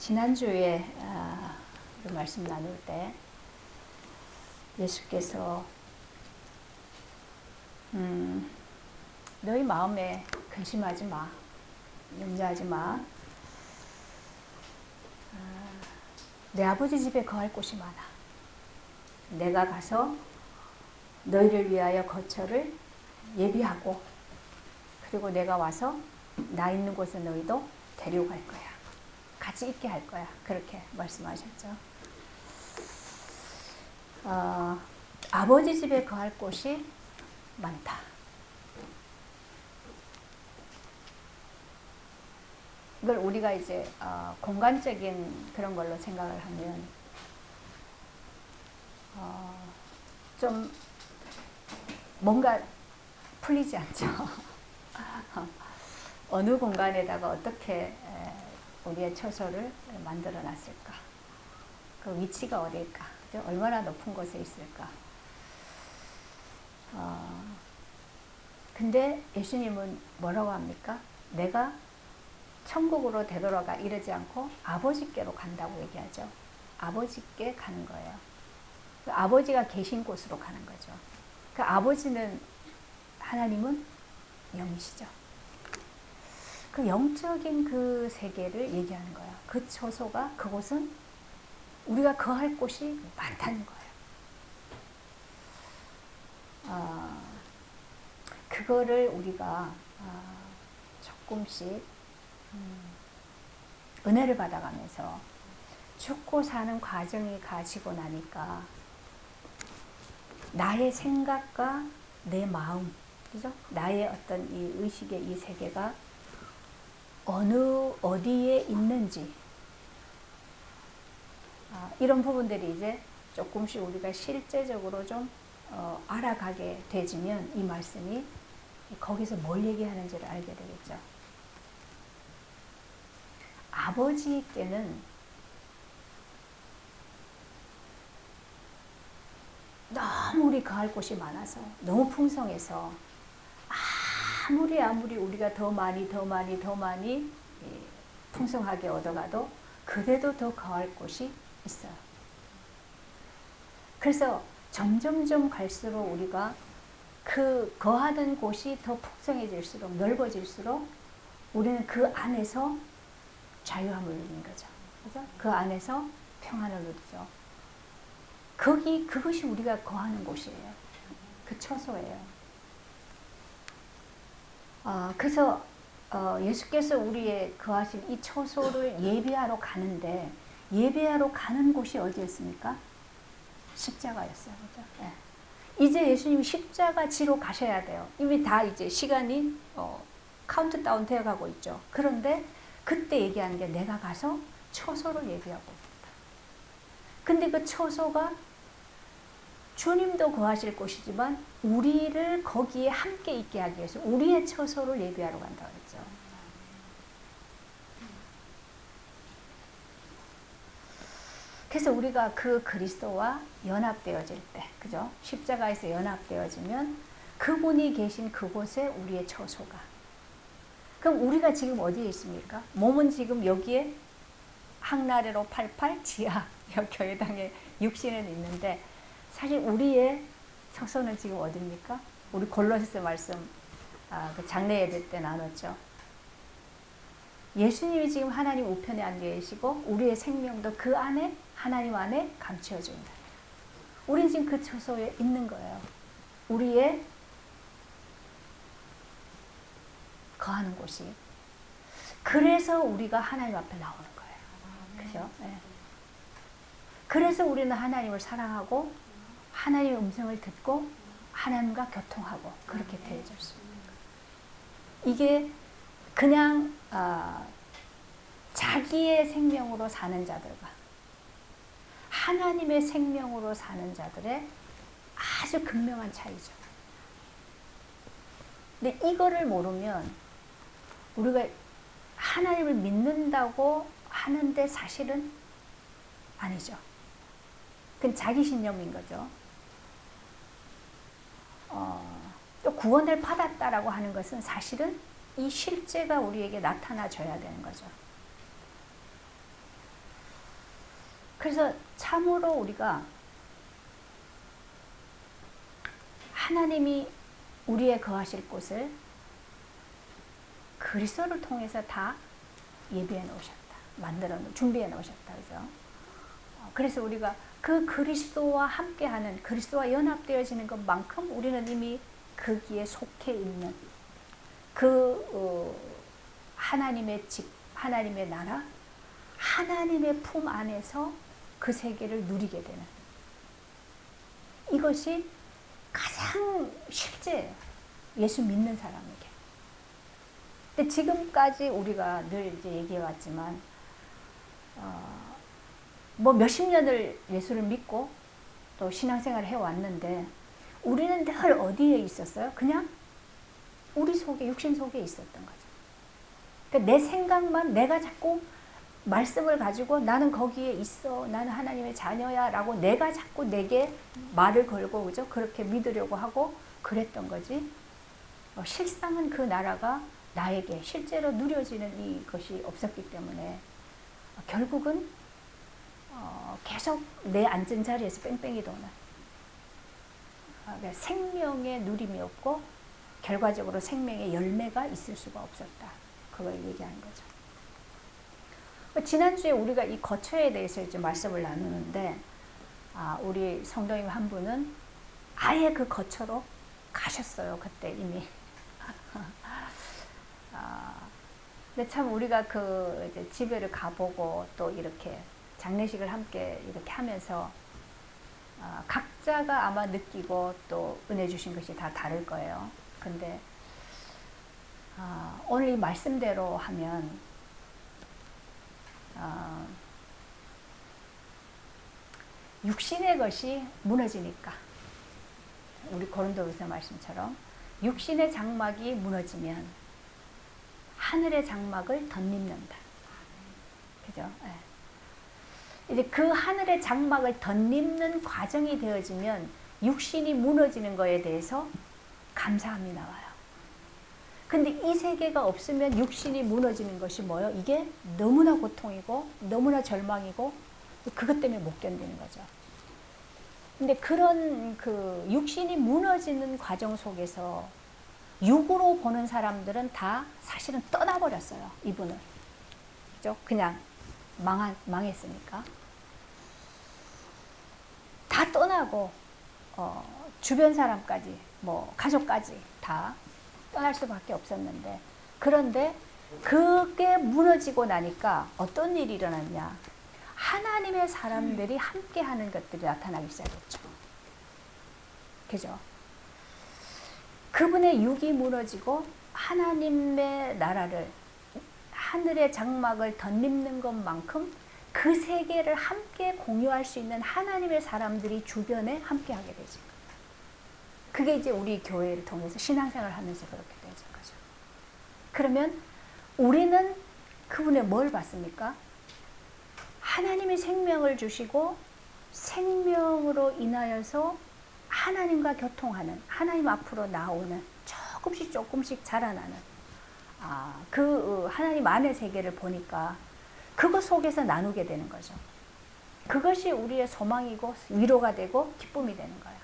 지난주에 우리 말씀 나눌 때 예수께서 너희 마음에 근심하지 마, 염려하지 마. 내 아버지 집에 거할 곳이 많아. 내가 가서 너희를 위하여 거처를 예비하고 그리고 내가 와서 나 있는 곳에 너희도 데리고 갈 거야. 같이 있게 할 거야. 그렇게 말씀하셨죠. 아버지 집에 거할 곳이 많다. 이걸 우리가 이제 공간적인 그런 걸로 생각을 하면 좀 뭔가 풀리지 않죠. 어느 공간에다가 어떻게 우리의 처소를 만들어 놨을까? 그 위치가 어디일까? 그죠? 얼마나 높은 곳에 있을까? 근데 예수님은 뭐라고 합니까? 내가 천국으로 되돌아가 이러지 않고 아버지께로 간다고 얘기하죠. 아버지께 가는 거예요. 그 아버지가 계신 곳으로 가는 거죠. 그 아버지는 하나님은 영이시죠. 그 영적인 그 세계를 얘기하는 거예요. 그 처소가, 그곳은 우리가 거할 곳이 많다는 거예요. 그거를 우리가 조금씩 은혜를 받아가면서 죽고 사는 과정이 가지고 나니까 나의 생각과 내 마음, 그죠? 나의 어떤 이 의식의 이 세계가 어디에 있는지 이런 부분들이 이제 조금씩 우리가 실제적으로 좀 알아가게 되지면 이 말씀이 거기서 뭘 얘기하는지를 알게 되겠죠. 아버지께는 너무 우리 거할 곳이 많아서 너무 풍성해서 아무리 우리가 더 많이 풍성하게 얻어가도 그래도 더 거할 곳이 있어요. 그래서 점점점 갈수록 우리가 그 거하는 곳이 더 풍성해질수록 넓어질수록 우리는 그 안에서 자유함을 누리는 거죠. 그죠? 그 안에서 평안을 누리죠. 그것이 우리가 거하는 곳이에요. 그 처소예요. 그래서 예수께서 우리의 거하신 이 처소를 예비하러 가는데 예비하러 가는 곳이 어디였습니까? 십자가였어요. 그죠? 네. 이제 예수님이 십자가 지로 가셔야 돼요. 이미 다 이제 시간이 카운트다운 되어 가고 있죠. 그런데 그때 얘기하는 게 내가 가서 처소를 예비하고 있다. 근데 그 처소가 주님도 거하실 곳이지만 우리를 거기에 함께 있게 하기 위해서 우리의 처소를 예비하러 간다고 했죠. 그래서 우리가 그 그리스도와 연합되어질 때, 그죠? 십자가에서 연합되어지면 그분이 계신 그곳에 우리의 처소가. 그럼 우리가 지금 어디에 있습니까? 몸은 지금 여기에 항나래로 88 지하 교회당에 육신은 있는데 사실 우리의 처소는 지금 어디입니까? 우리 골로새 말씀 그 장례 예배 때 나눴죠. 예수님이 지금 하나님 우편에 앉아 계시고 우리의 생명도 그 안에 하나님 안에 감추어져 있다. 우리는 지금 그 처소에 있는 거예요. 우리의 거하는 곳이. 그래서 우리가 하나님 앞에 나오는 거예요. 그죠? 네. 그래서 우리는 하나님을 사랑하고 하나님의 음성을 듣고 하나님과 교통하고 그렇게 되어질 수 있는 거예요. 이게 그냥 자기의 생명으로 사는 자들과 하나님의 생명으로 사는 자들의 아주 극명한 차이죠. 근데 이거를 모르면 우리가 하나님을 믿는다고 하는데 사실은 아니죠. 그건 자기 신념인 거죠. 또 구원을 받았다라고 하는 것은 사실은 이 실제가 우리에게 나타나줘야 되는 거죠. 그래서 참으로 우리가 하나님이 우리의 거하실 곳을 그리스도를 통해서 다 예비해 놓으셨다. 준비해 놓으셨다. 그죠? 그래서 우리가 그 그리스도와 함께하는, 그리스도와 연합되어지는 것만큼 우리는 이미 거기에 속해 있는 하나님의 집, 하나님의 나라, 하나님의 품 안에서 그 세계를 누리게 되는, 이것이 가장 실제예요. 예수 믿는 사람에게. 근데 지금까지 우리가 늘 이제 얘기해 왔지만, 뭐 몇십 년을 예수를 믿고 또 신앙생활을 해왔는데, 우리는 늘 어디에 있었어요? 그냥 우리 속에, 육신 속에 있었던 거죠. 그러니까 내 생각만, 내가 자꾸 말씀을 가지고 나는 거기에 있어, 나는 하나님의 자녀야 라고 내가 자꾸 내게 말을 걸고, 그죠? 그렇게 믿으려고 하고 그랬던 거지. 실상은 그 나라가 나에게 실제로 누려지는 이것이 없었기 때문에 결국은 계속 내 앉은 자리에서 뺑뺑이 도는, 그러니까 생명의 누림이 없고 결과적으로 생명의 열매가 있을 수가 없었다. 그걸 얘기하는 거죠. 지난주에 우리가 이 거처에 대해서 이제 말씀을 나누는데, 우리 성도님 한 분은 아예 그 거처로 가셨어요. 그때 이미. 근데 참 우리가 그 이제 집에를 가보고 또 이렇게 장례식을 함께 이렇게 하면서 각자가 아마 느끼고 또 은혜 주신 것이 다 다를 거예요. 근데 오늘 이 말씀대로 하면 육신의 것이 무너지니까, 우리 고린도후서 말씀처럼 육신의 장막이 무너지면 하늘의 장막을 덧입는다. 그죠? 네. 이제 그 하늘의 장막을 덧입는 과정이 되어지면 육신이 무너지는 거에 대해서 감사함이 나와요. 근데 이 세계가 없으면 육신이 무너지는 것이 뭐예요? 이게 너무나 고통이고 너무나 절망이고 그것 때문에 못 견디는 거죠. 근데 그런 그 육신이 무너지는 과정 속에서 육으로 보는 사람들은 다 사실은 떠나버렸어요. 이분을. 그죠? 그냥 망했으니까. 다 떠나고 주변 사람까지, 뭐 가족까지 다 떠날 수밖에 없었는데, 그런데 그게 무너지고 나니까 어떤 일이 일어났냐? 하나님의 사람들이 함께 하는 것들이 나타나기 시작했죠. 그죠? 그분의 육이 무너지고 하나님의 나라를, 하늘의 장막을 덧입는 것만큼 그 세계를 함께 공유할 수 있는 하나님의 사람들이 주변에 함께 하게 되죠. 그게 이제 우리 교회를 통해서 신앙생활을 하면서 그렇게 되는 거죠. 그러면 우리는 그분의 뭘 받습니까? 하나님이 생명을 주시고 생명으로 인하여서 하나님과 교통하는, 하나님 앞으로 나오는, 조금씩 자라나는 그 하나님 안의 세계를 보니까 그것 속에서 나누게 되는 거죠. 그것이 우리의 소망이고 위로가 되고 기쁨이 되는 거예요.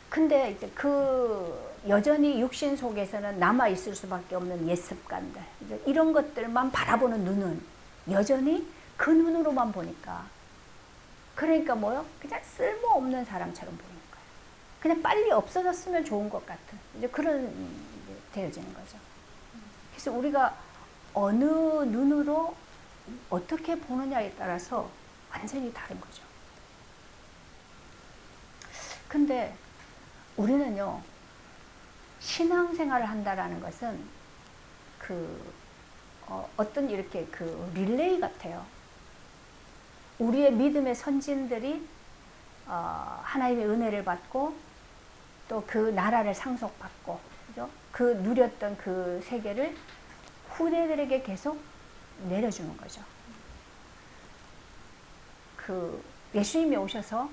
근데 이제 여전히 육신 속에서는 남아있을 수밖에 없는 옛 습관들, 이런 것들만 바라보는 눈은 여전히 그 눈으로만 보니까, 그러니까 뭐요? 그냥 쓸모없는 사람처럼 보이는 거예요. 그냥 빨리 없어졌으면 좋은 것 같은, 이제 그런 되어지는 거죠. 그래서 우리가 어느 눈으로 어떻게 보느냐에 따라서 완전히 다른 거죠. 근데 우리는요, 신앙생활을 한다라는 것은 어떤 이렇게 릴레이 같아요. 우리의 믿음의 선진들이 하나님의 은혜를 받고 또 그 나라를 상속받고, 그죠? 그 누렸던 그 세계를 후대들에게 계속 내려주는 거죠. 예수님이 오셔서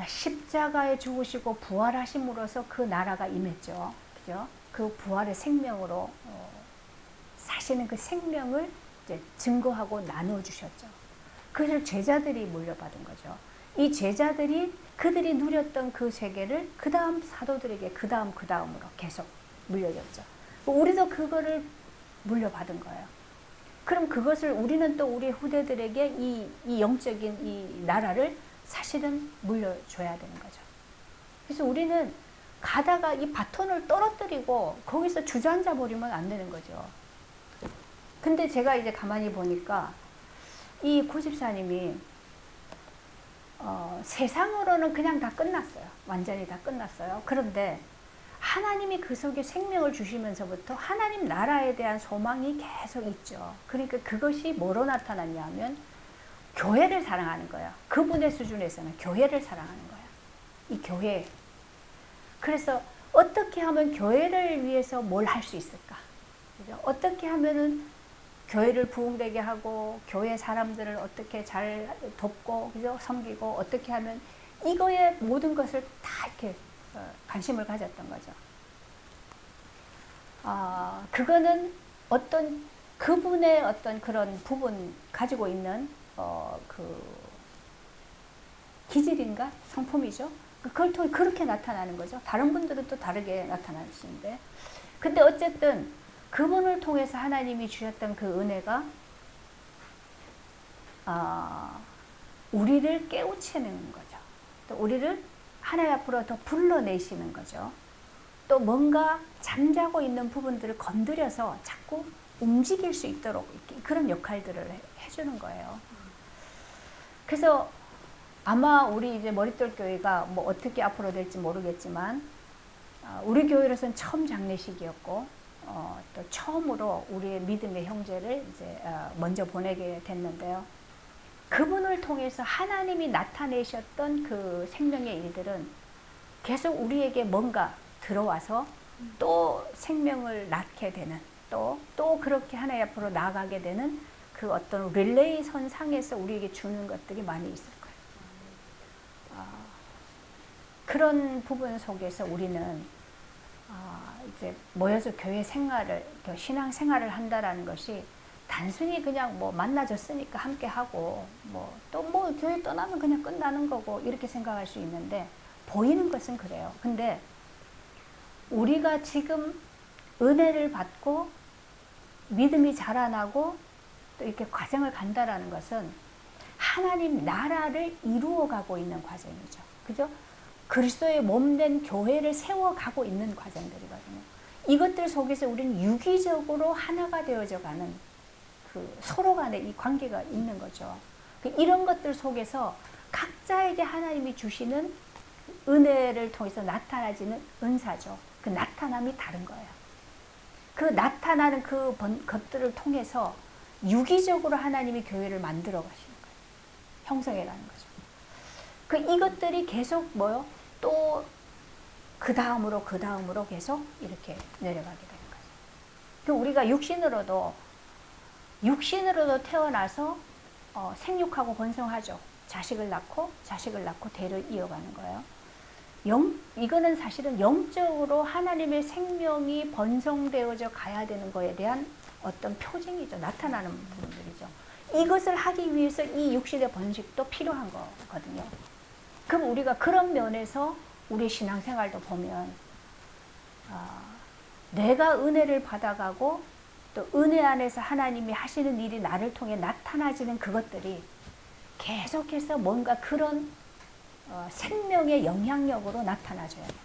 십자가에 죽으시고 부활하심으로써 그 나라가 임했죠. 그죠? 그 부활의 생명으로 사시는 그 생명을 이제 증거하고 나누어 주셨죠. 그것을 제자들이 물려받은 거죠. 이 제자들이 그들이 누렸던 그 세계를 그 다음 사도들에게 그 다음으로 계속 물려줬죠. 우리도 그거를 물려받은 거예요. 그럼 그것을 우리는 또 우리 후대들에게 이 영적인 이 나라를 사실은 물려줘야 되는 거죠. 그래서 우리는 가다가 이 바톤을 떨어뜨리고 거기서 주저앉아 버리면 안 되는 거죠. 근데 제가 이제 가만히 보니까 이 고집사님이 세상으로는 그냥 다 끝났어요. 완전히 다 끝났어요. 그런데 하나님이 그 속에 생명을 주시면서부터 하나님 나라에 대한 소망이 계속 있죠. 그러니까 그것이 뭐로 나타났냐 하면 교회를 사랑하는 거예요. 그분의 수준에서는 교회를 사랑하는 거예요. 이 교회. 그래서 어떻게 하면 교회를 위해서 뭘 할 수 있을까? 그죠? 어떻게 하면은 교회를 부흥되게 하고 교회 사람들을 어떻게 잘 돕고 그죠? 섬기고 어떻게 하면 이거에 모든 것을 다 이렇게 관심을 가졌던 거죠. 그거는 어떤 그분의 어떤 그런 부분 가지고 있는 그 기질인가 성품이죠. 그걸 통해 그렇게 나타나는 거죠. 다른 분들은 또 다르게 나타나시는데, 근데 어쨌든 그분을 통해서 하나님이 주셨던 그 은혜가 우리를 깨우치는 거죠. 또 우리를 하나님 앞으로 더 불러내시는 거죠. 또 뭔가 잠자고 있는 부분들을 건드려서 자꾸 움직일 수 있도록 그런 역할들을 해주는 거예요. 그래서 아마 우리 이제 머릿돌 교회가 뭐 어떻게 앞으로 될지 모르겠지만 우리 교회로서는 처음 장례식이었고 또 처음으로 우리의 믿음의 형제를 이제 먼저 보내게 됐는데요. 그분을 통해서 하나님이 나타내셨던 그 생명의 일들은 계속 우리에게 뭔가 들어와서 또 생명을 낳게 되는 또 그렇게 하나님 앞으로 나아가게 되는 그 어떤 릴레이 선상에서 우리에게 주는 것들이 많이 있을 거예요. 그런 부분 속에서 우리는 이제 모여서 교회 생활을, 신앙 생활을 한다라는 것이 단순히 그냥 뭐 만나졌으니까 함께 하고 또 뭐 교회 떠나면 그냥 끝나는 거고 이렇게 생각할 수 있는데 보이는 것은 그래요. 근데 우리가 지금 은혜를 받고 믿음이 자라나고 또 이렇게 과정을 간다라는 것은 하나님 나라를 이루어가고 있는 과정이죠. 그죠? 그리스도의 몸된 교회를 세워가고 있는 과정들이거든요. 이것들 속에서 우리는 유기적으로 하나가 되어져가는 그 서로 간의 이 관계가 있는 거죠. 이런 것들 속에서 각자에게 하나님이 주시는 은혜를 통해서 나타나지는 은사죠. 그 나타남이 다른 거예요. 그 나타나는 그 것들을 통해서 유기적으로 하나님이 교회를 만들어 가시는 거예요. 형성해 가는 거죠. 이것들이 계속 또 그 다음으로 계속 이렇게 내려가게 되는 거죠. 우리가 육신으로도 태어나서 생육하고 번성하죠. 자식을 낳고 대를 이어가는 거예요. 이거는 사실은 영적으로 하나님의 생명이 번성되어져 가야 되는 거에 대한 어떤 표징이죠. 나타나는 부분들이죠. 이것을 하기 위해서 이 육신의 번식도 필요한 거거든요. 그럼 우리가 그런 면에서 우리 신앙생활도 보면 내가 은혜를 받아가고 또 은혜 안에서 하나님이 하시는 일이 나를 통해 나타나지는 그것들이 계속해서 뭔가 그런 생명의 영향력으로 나타나줘야 돼요.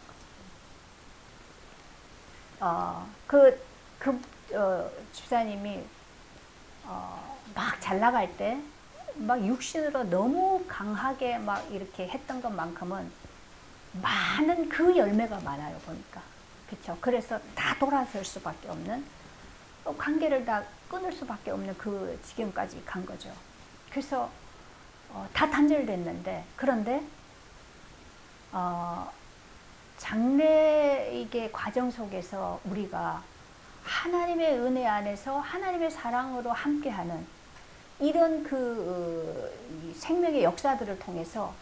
집사님이 막 잘 나갈 때 막 육신으로 너무 강하게 막 이렇게 했던 것만큼은 많은 그 열매가 많아요, 보니까. 그렇죠? 그래서 다 돌아설 수밖에 없는, 관계를 다 끊을 수밖에 없는 그 지경까지 간 거죠. 그래서 다 단절됐는데, 그런데 장래 이게 과정 속에서 우리가 하나님의 은혜 안에서 하나님의 사랑으로 함께하는 이런 그 생명의 역사들을 통해서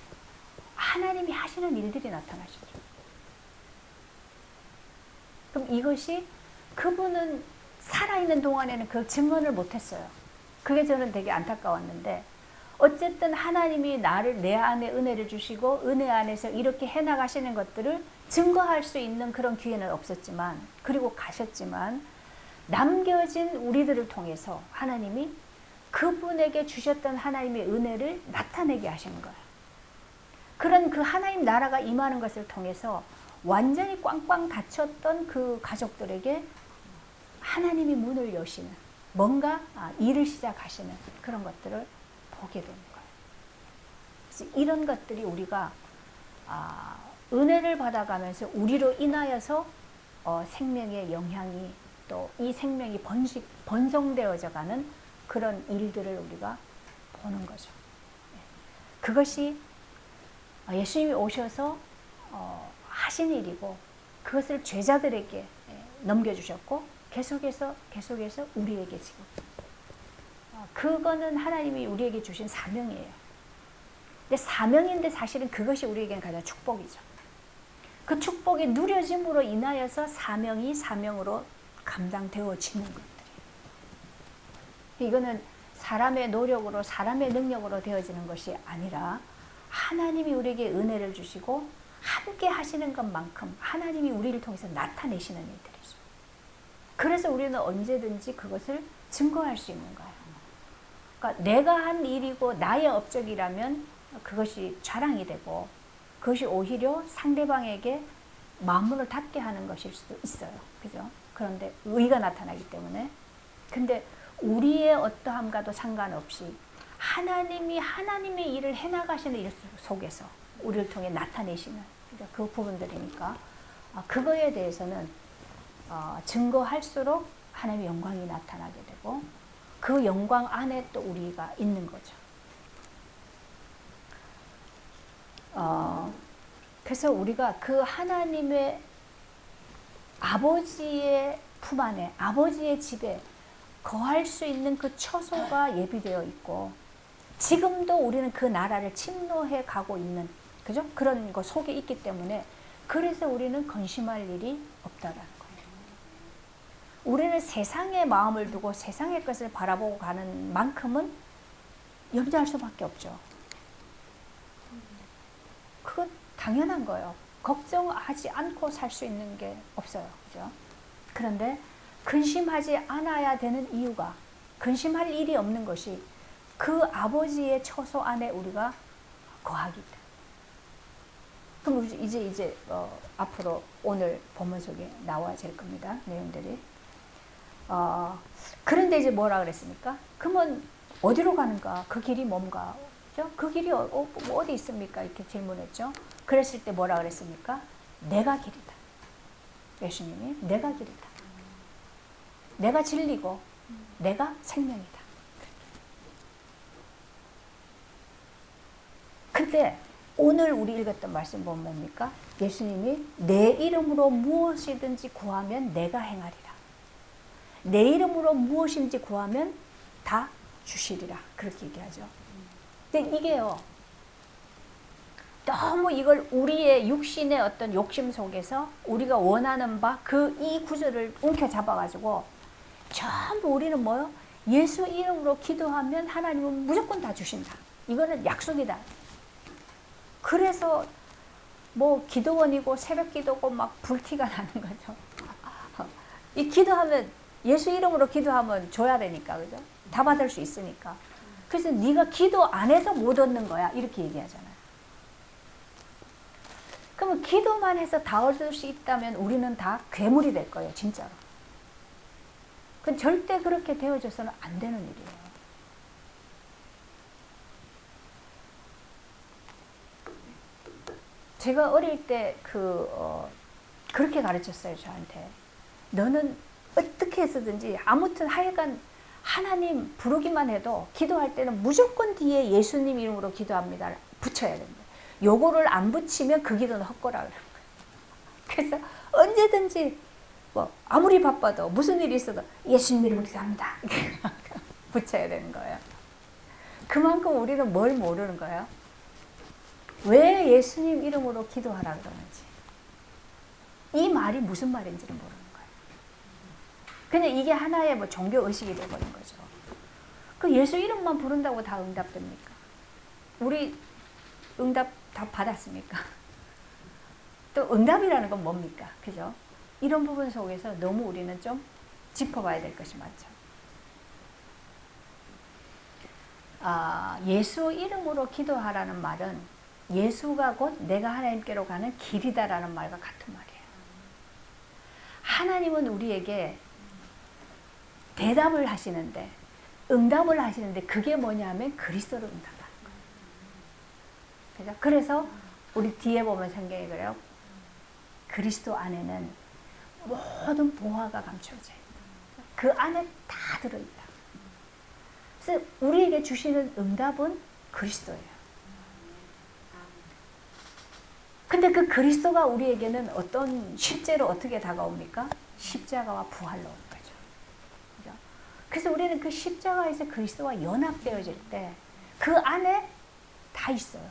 하나님이 하시는 일들이 나타나시죠. 그럼 이것이 그분은 살아있는 동안에는 그 증언을 못했어요. 그게 저는 되게 안타까웠는데 어쨌든 하나님이 나를 내 안에 은혜를 주시고 은혜 안에서 이렇게 해나가시는 것들을 증거할 수 있는 그런 기회는 없었지만 그리고 가셨지만 남겨진 우리들을 통해서 하나님이 그분에게 주셨던 하나님의 은혜를 나타내게 하시는 거예요. 그런 그 하나님 나라가 임하는 것을 통해서 완전히 꽝꽝 닫혔던 그 가족들에게 하나님이 문을 여시는 뭔가 일을 시작하시는 그런 것들을 보게 되는 거예요. 그래서 이런 것들이 우리가 은혜를 받아가면서 우리로 인하여서 생명의 영향이 또 이 생명이 번성되어져 가는 그런 일들을 우리가 보는 거죠. 그것이 예수님이 오셔서 하신 일이고 그것을 제자들에게 넘겨주셨고 계속해서 우리에게 지금 그거는 하나님이 우리에게 주신 사명이에요. 근데 사명인데 사실은 그것이 우리에게는 가장 축복이죠. 그 축복이 누려짐으로 인하여서 사명이 사명으로 감당되어지는 것들이에요. 이거는 사람의 노력으로 사람의 능력으로 되어지는 것이 아니라 하나님이 우리에게 은혜를 주시고 함께 하시는 것만큼 하나님이 우리를 통해서 나타내시는 일들이죠. 그래서 우리는 언제든지 그것을 증거할 수 있는 거예요. 그러니까 내가 한 일이고 나의 업적이라면 그것이 자랑이 되고 그것이 오히려 상대방에게 마음문을 닫게 하는 것일 수도 있어요. 그죠? 그런데 의가 나타나기 때문에. 근데 우리의 어떠함과도 상관없이 하나님이 하나님의 일을 해나가시는 일 속에서 우리를 통해 나타내시는 그 부분들이니까 그거에 대해서는 증거할수록 하나님의 영광이 나타나게 되고 그 영광 안에 또 우리가 있는 거죠. 그래서 우리가 그 하나님의 아버지의 품 안에 아버지의 집에 거할 수 있는 그 처소가 예비되어 있고 지금도 우리는 그 나라를 침노해 가고 있는 그죠? 그런 거 속에 있기 때문에 그래서 우리는 근심할 일이 없다라는 거예요. 우리는 세상의 마음을 두고 세상의 것을 바라보고 가는 만큼은 염려할 수밖에 없죠. 그건 당연한 거예요. 걱정하지 않고 살 수 있는 게 없어요. 그죠? 그런데 근심하지 않아야 되는 이유가 근심할 일이 없는 것이 그 아버지의 처소 안에 우리가 거하기 때문에. 그럼 이제 앞으로 오늘 본문 속에 나와질 겁니다. 내용들이. 그런데 이제 뭐라 그랬습니까? 그러면 어디로 가는가? 그 길이 뭔가? 그죠? 그 길이 어디 있습니까? 이렇게 질문했죠. 그랬을 때 뭐라 그랬습니까? 내가 길이다. 예수님이 내가 길이다. 내가 진리고 내가 생명이다. 근데 오늘 우리 읽었던 말씀 보면 뭡니까? 예수님이 내 이름으로 무엇이든지 구하면 내가 행하리라. 내 이름으로 무엇인지 구하면 다 주시리라. 그렇게 얘기하죠. 근데 이게요. 너무 이걸 우리의 육신의 어떤 욕심 속에서 우리가 원하는 바 이 구절을 움켜잡아가지고 전부 우리는 뭐요? 예수 이름으로 기도하면 하나님은 무조건 다 주신다. 이거는 약속이다. 그래서 뭐 기도원이고 새벽 기도고 막 불티가 나는 거죠. 이 기도하면 예수 이름으로 기도하면 줘야 되니까 그죠? 다 받을 수 있으니까. 그래서 네가 기도 안 해서 못 얻는 거야 이렇게 얘기하잖아요. 그러면 기도만 해서 다 얻을 수 있다면 우리는 다 괴물이 될 거예요 진짜로. 그건 절대 그렇게 되어져서는 안 되는 일이에요. 제가 어릴 때 그렇게 가르쳤어요 저한테. 너는 어떻게 해서든지 아무튼 하여간 하나님 부르기만 해도 기도할 때는 무조건 뒤에 예수님 이름으로 기도합니다 붙여야 된다. 요거를 안 붙이면 그 기도는 헛거라 그러는 거예요. 그래서 언제든지 뭐 아무리 바빠도 무슨 일이 있어도 예수님 이름으로 기도합니다 붙여야 되는 거예요. 그만큼 우리는 뭘 모르는 거예요? 왜 예수님 이름으로 기도하라 그러는지, 이 말이 무슨 말인지를 모르는 거예요. 그냥 이게 하나의 뭐 종교 의식이 되어버린 거죠. 그 예수 이름만 부른다고 다 응답됩니까? 우리 응답 다 받았습니까? 또 응답이라는 건 뭡니까? 그죠? 이런 부분 속에서 너무 우리는 좀 짚어봐야 될 것이 많죠. 예수 이름으로 기도하라는 말은 예수가 곧 내가 하나님께로 가는 길이다라는 말과 같은 말이에요. 하나님은 우리에게 대답을 하시는데, 응답을 하시는데 그게 뭐냐면 그리스도로 응답하는 거예요. 그죠? 그래서 우리 뒤에 보면 성경에 그래요. 그리스도 안에는 모든 보화가 감춰져 있다. 그 안에 다 들어있다. 그래서 우리에게 주시는 응답은 그리스도예요. 근데 그 그리스도가 우리에게는 실제로 어떻게 다가옵니까? 십자가와 부활로 오는 거죠. 그죠? 그래서 우리는 그 십자가에서 그리스도와 연합되어질 때 그 안에 다 있어요.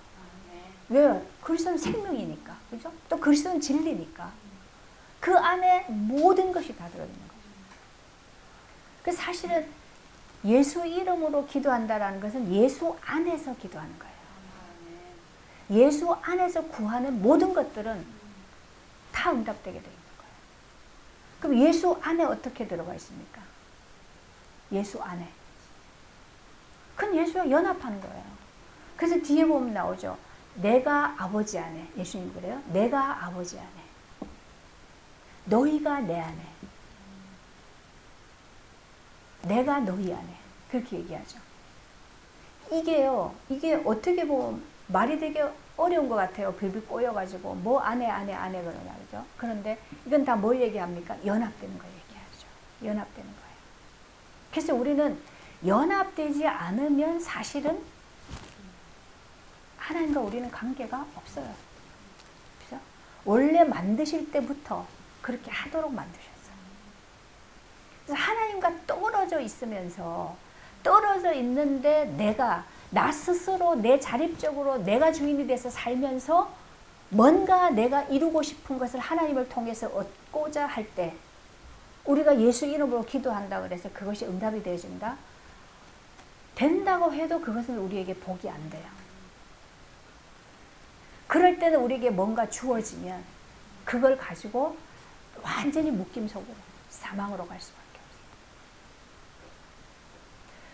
왜요? 그리스도는 생명이니까. 그죠? 또 그리스도는 진리니까. 그 안에 모든 것이 다 들어있는 거죠. 그 사실은 예수 이름으로 기도한다라는 것은 예수 안에서 기도하는 거예요. 예수 안에서 구하는 모든 것들은 다 응답되게 되어 있는 거예요. 그럼 예수 안에 어떻게 들어가 있습니까? 예수 안에. 그건 예수와 연합하는 거예요. 그래서 뒤에 보면 나오죠. 내가 아버지 안에. 예수님 그래요. 내가 아버지 안에. 너희가 내 안에. 내가 너희 안에. 그렇게 얘기하죠. 이게 어떻게 보면 말이 되게 어려운 것 같아요. 빌빌 꼬여가지고 뭐 안에 그러냐 그죠? 그런데 이건 다 뭘 얘기합니까? 연합되는 걸 얘기하죠. 연합되는 거예요. 그래서 우리는 연합되지 않으면 사실은 하나님과 우리는 관계가 없어요. 그죠? 원래 만드실 때부터 그렇게 하도록 만드셨어요. 그래서 하나님과 떨어져 있으면서 떨어져 있는데 나 스스로 내 자립적으로 내가 주인이 돼서 살면서 뭔가 내가 이루고 싶은 것을 하나님을 통해서 얻고자 할 때 우리가 예수 이름으로 기도한다 그래서 그것이 응답이 되어진다? 된다고 해도 그것은 우리에게 복이 안 돼요. 그럴 때는 우리에게 뭔가 주어지면 그걸 가지고 완전히 묶임 속으로 사망으로 갈 수밖에 없어요.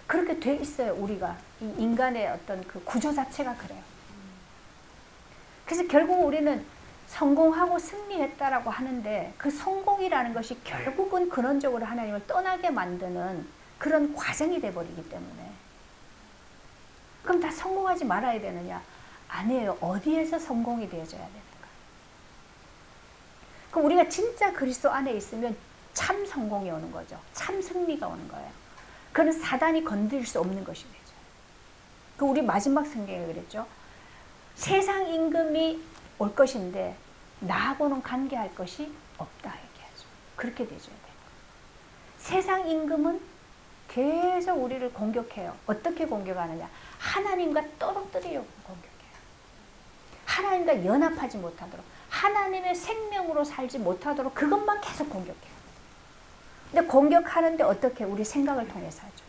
그렇게 돼 있어요. 우리가 이 인간의 어떤 그 구조 자체가 그래요. 그래서 결국 우리는 성공하고 승리했다라고 하는데 그 성공이라는 것이 결국은 근원적으로 하나님을 떠나게 만드는 그런 과정이 돼버리기 때문에 그럼 다 성공하지 말아야 되느냐? 아니에요. 어디에서 성공이 되어져야 되는가? 그럼 우리가 진짜 그리스도 안에 있으면 참 성공이 오는 거죠. 참 승리가 오는 거예요. 그건 사단이 건드릴 수 없는 것이 되죠. 그 우리 마지막 성경에 그랬죠. 세상 임금이 올 것인데 나하고는 관계할 것이 없다 얘기하죠. 그렇게 되줘야 돼요. 세상 임금은 계속 우리를 공격해요. 어떻게 공격하느냐? 하나님과 떨어뜨리려고 공격해요. 하나님과 연합하지 못하도록, 하나님의 생명으로 살지 못하도록 그것만 계속 공격해요. 근데 공격하는데 어떻게? 우리 생각을 통해서 하죠.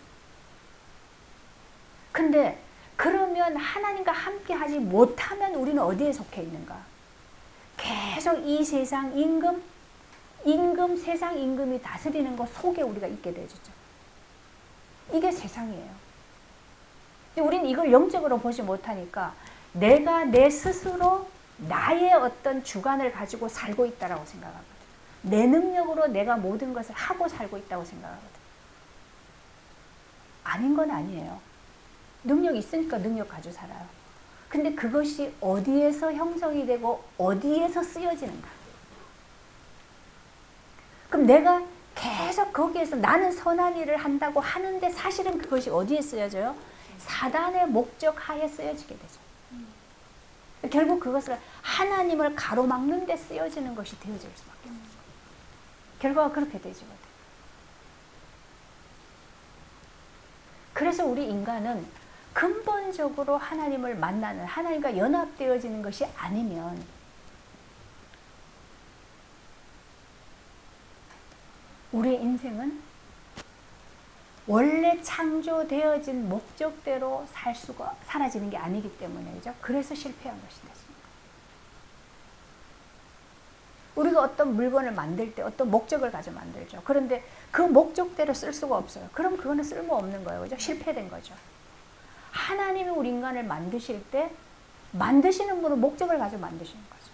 근데 그러면 하나님과 함께 하지 못하면 우리는 어디에 속해 있는가? 계속 이 세상 세상 임금이 다스리는 것 속에 우리가 있게 되죠. 이게 세상이에요. 우리는 이걸 영적으로 보지 못하니까 내가 내 스스로 나의 어떤 주관을 가지고 살고 있다고 생각하거든. 내 능력으로 내가 모든 것을 하고 살고 있다고 생각하거든. 아닌 건 아니에요. 능력이 있으니까 능력 가지고 살아요. 근데 그것이 어디에서 형성이 되고 어디에서 쓰여지는가? 그럼 내가 계속 거기에서 나는 선한 일을 한다고 하는데 사실은 그것이 어디에 쓰여져요? 사단의 목적 하에 쓰여지게 되죠. 결국 그것을 하나님을 가로막는 데 쓰여지는 것이 되어질 수밖에 없어요. 결과가 그렇게 되지거든요. 그래서 우리 인간은 근본적으로 하나님을 만나는, 하나님과 연합되어지는 것이 아니면 우리의 인생은 원래 창조되어진 목적대로 사라지는 게 아니기 때문에, 그죠? 그래서 실패한 것이다. 우리가 어떤 물건을 만들 때 어떤 목적을 가지고 만들죠. 그런데 그 목적대로 쓸 수가 없어요. 그럼 그거는 쓸모없는 거예요. 그죠? 실패된 거죠. 하나님이 우리 인간을 만드실 때 만드시는 분은 목적을 가지고 만드시는 거죠.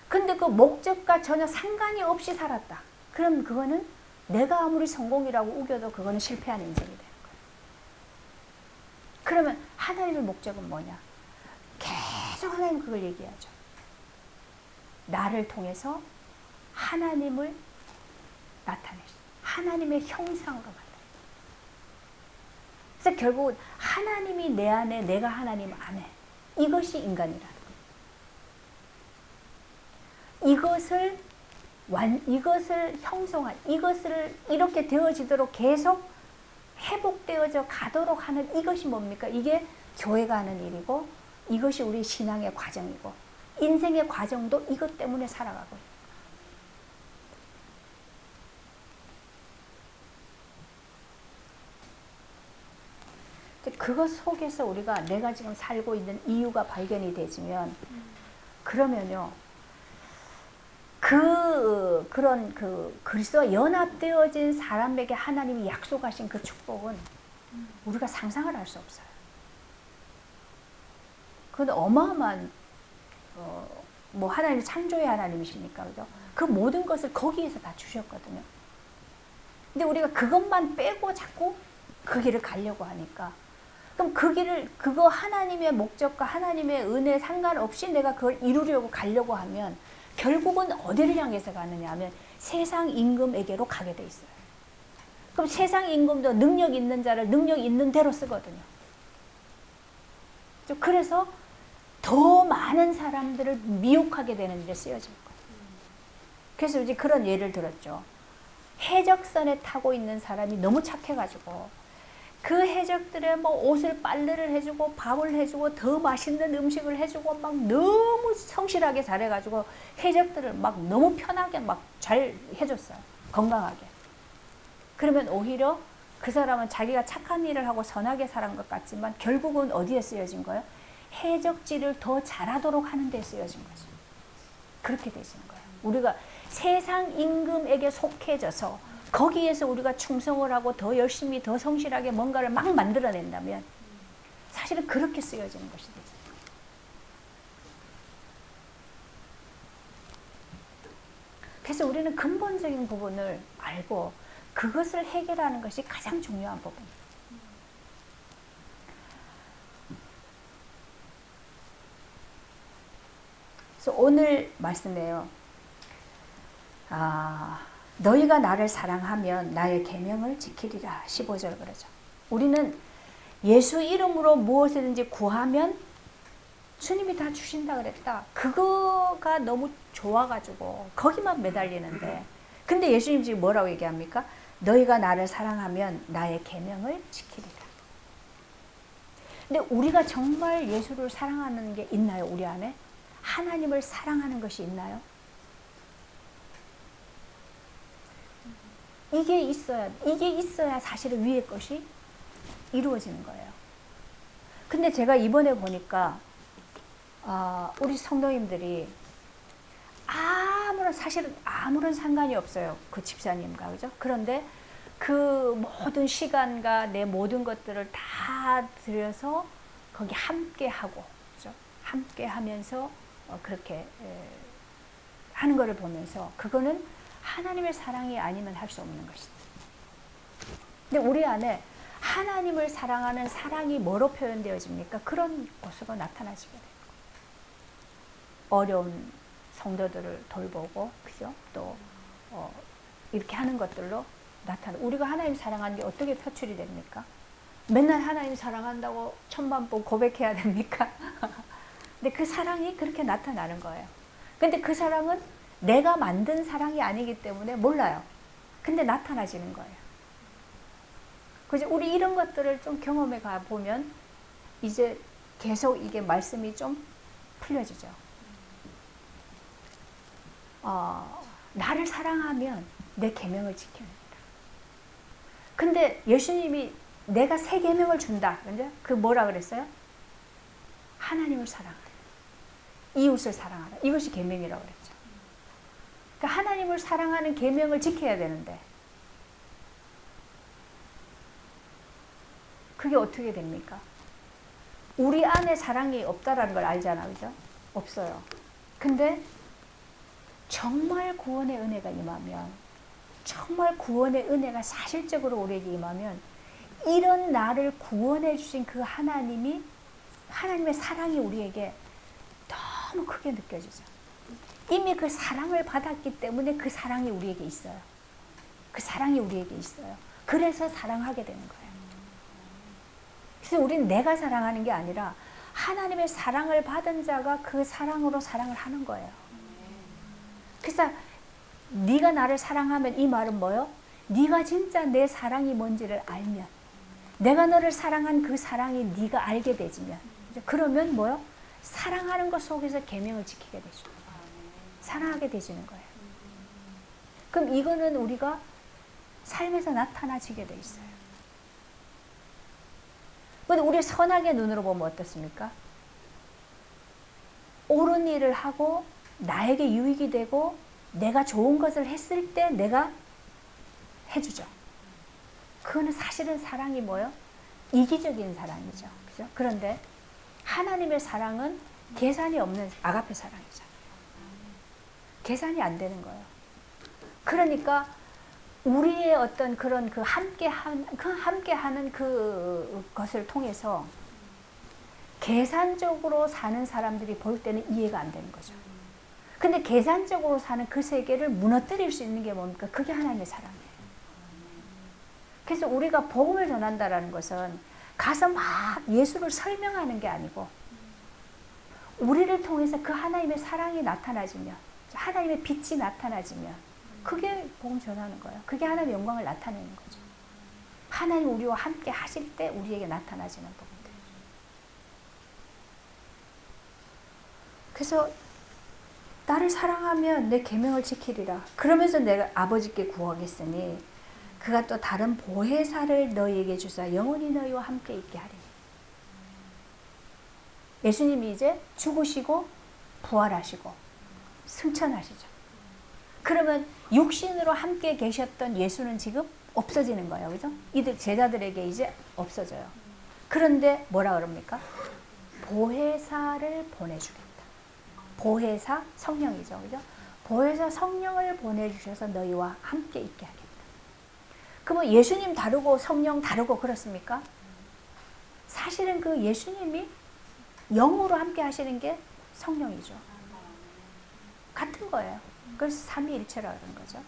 근데 그 목적과 전혀 상관이 없이 살았다. 그럼 그거는 내가 아무리 성공이라고 우겨도 그거는 실패한 인생이 되는 거예요. 그러면 하나님의 목적은 뭐냐? 계속 하나님 그걸 얘기하죠. 나를 통해서 하나님을 나타내시죠. 하나님의 형상으로 만들어요. 그래서 결국은 하나님이 내 안에, 내가 하나님 안에. 이것이 인간이라는 거예요. 이것을 형성한, 이것을 이렇게 되어지도록 계속 회복되어져 가도록 하는 이것이 뭡니까? 이게 교회가 하는 일이고, 이것이 우리 신앙의 과정이고, 인생의 과정도 이것 때문에 살아가고 있어요. 그것 속에서 우리가 내가 지금 살고 있는 이유가 발견이 되지면, 그러면요, 그런 그리스도와 연합되어진 사람에게 하나님이 약속하신 그 축복은 우리가 상상을 할 수 없어요. 그건 어마어마한 뭐 하나님 창조의 하나님이시니까, 그죠? 그 모든 것을 거기에서 다 주셨거든요. 근데 우리가 그것만 빼고 자꾸 그 길을 가려고 하니까, 그럼 그 길을, 그거 하나님의 목적과 하나님의 은혜에 상관없이 내가 그걸 이루려고 가려고 하면 결국은 어디를 향해서 가느냐 하면 세상 임금에게로 가게 돼 있어요. 그럼 세상 임금도 능력 있는 자를 능력 있는 대로 쓰거든요. 그래서 더 많은 사람들을 미혹하게 되는 일에 쓰여질 거예요. 그래서 이제 그런 예를 들었죠. 해적선에 타고 있는 사람이 너무 착해가지고 그 해적들의 뭐 옷을 빨래를 해주고 밥을 해주고 더 맛있는 음식을 해주고 막 너무 성실하게 잘해가지고 해적들을 막 너무 편하게 막 잘 해줬어요. 건강하게. 그러면 오히려 그 사람은 자기가 착한 일을 하고 선하게 살은 것 같지만 결국은 어디에 쓰여진 거예요? 해적질을 더 잘하도록 하는 데 쓰여진 거죠. 그렇게 되시는 거예요. 우리가 세상 임금에게 속해져서 거기에서 우리가 충성을 하고 더 열심히 더 성실하게 뭔가를 막 만들어낸다면 사실은 그렇게 쓰여지는 것이 되죠. 그래서 우리는 근본적인 부분을 알고 그것을 해결하는 것이 가장 중요한 부분입니다. 그래서 오늘 말씀에요. 너희가 나를 사랑하면 나의 계명을 지키리라. 15절 그러죠. 우리는 예수 이름으로 무엇이든지 구하면 주님이 다 주신다 그랬다. 그거가 너무 좋아가지고 거기만 매달리는데, 근데 예수님 지금 뭐라고 얘기합니까? 너희가 나를 사랑하면 나의 계명을 지키리라. 근데 우리가 정말 예수를 사랑하는 게 있나요? 우리 안에? 하나님을 사랑하는 것이 있나요? 이게 있어야 사실은 위의 것이 이루어지는 거예요. 근데 제가 이번에 보니까 우리 성도님들이 사실은 아무런 상관이 없어요. 그 집사님과, 그죠? 그런데 그 모든 시간과 내 모든 것들을 다 들여서 거기 함께 하고, 그죠? 함께 하면서 그렇게 하는 것을 보면서 그거는 하나님의 사랑이 아니면 할 수 없는 것이다. 근데 우리 안에 하나님을 사랑하는 사랑이 뭐로 표현되어집니까? 그런 것으로 나타나시게 돼요. 어려운 성도들을 돌보고, 그죠? 또 이렇게 하는 것들로 나타나. 우리가 하나님 사랑하는 게 어떻게 표출이 됩니까? 맨날 하나님 사랑한다고 천만번 고백해야 됩니까? 근데 그 사랑이 그렇게 나타나는 거예요. 근데 그 사랑은 내가 만든 사랑이 아니기 때문에 몰라요. 근데 나타나지는 거예요. 그죠? 우리 이런 것들을 좀 경험해 가 보면 이제 계속 이게 말씀이 좀 풀려지죠. 나를 사랑하면 내 계명을 지켜야 된다. 근데 예수님이 내가 새 계명을 준다. 근데 그 뭐라 그랬어요? 하나님을 사랑하라. 이웃을 사랑하라. 이것이 계명이라고 그랬죠. 그러니까 하나님을 사랑하는 계명을 지켜야 되는데 그게 어떻게 됩니까? 우리 안에 사랑이 없다라는 걸 알잖아, 그죠? 없어요. 근데 정말 구원의 은혜가 임하면, 정말 구원의 은혜가 사실적으로 우리에게 임하면 이런 나를 구원해 주신 그 하나님의 사랑이 우리에게 너무 크게 느껴지죠. 이미 그 사랑을 받았기 때문에 그 사랑이 우리에게 있어요. 그 사랑이 우리에게 있어요. 그래서 사랑하게 되는 거예요. 그래서 우리는 내가 사랑하는 게 아니라 하나님의 사랑을 받은 자가 그 사랑으로 사랑을 하는 거예요. 그래서 네가 나를 사랑하면 이 말은 뭐예요? 네가 진짜 내 사랑이 뭔지를 알면, 내가 너를 사랑한 그 사랑이 네가 알게 되지면, 그러면 뭐예요? 사랑하는 것 속에서 계명을 지키게 되죠. 사랑하게 되지는 거예요. 그럼 이거는 우리가 삶에서 나타나지게 돼 있어요. 근데 우리 선악의 눈으로 보면 어떻습니까? 옳은 일을 하고 나에게 유익이 되고 내가 좋은 것을 했을 때 내가 해주죠. 그거는 사실은 사랑이 뭐예요? 이기적인 사랑이죠. 그죠? 그런데 하나님의 사랑은 계산이 없는 아가페 사랑이죠. 계산이 안 되는 거예요. 그러니까 우리의 어떤 그런 그 함께하는 그것을 통해서 계산적으로 사는 사람들이 볼 때는 이해가 안 되는 거죠. 근데 계산적으로 사는 그 세계를 무너뜨릴 수 있는 게 뭡니까? 그게 하나님의 사랑이에요. 그래서 우리가 복음을 전한다라는 것은 가서 막 예수를 설명하는 게 아니고 우리를 통해서 그 하나님의 사랑이 나타나지면, 하나님의 빛이 나타나지면 그게 복음 전하는 거예요. 그게 하나님의 영광을 나타내는 거죠. 하나님 우리와 함께 하실 때 우리에게 나타나지는 복음들. 그래서 나를 사랑하면 내 계명을 지키리라. 그러면서 내가 아버지께 구하겠으니 그가 또 다른 보혜사를 너희에게 주사 영원히 너희와 함께 있게 하리니. 예수님이 이제 죽으시고 부활하시고 승천하시죠. 그러면 육신으로 함께 계셨던 예수는 지금 없어지는 거예요. 그죠? 이들 제자들에게 이제 없어져요. 그런데 뭐라 그럽니까? 보혜사를 보내주겠다. 보혜사 성령이죠. 그죠? 보혜사 성령을 보내주셔서 너희와 함께 있게 하겠다. 그러면 예수님 다르고 성령 다르고 그렇습니까? 사실은 그 예수님이 영으로 함께 하시는 게 성령이죠. 같은 거예요. 그래서 삼위일체라고 그런 거죠.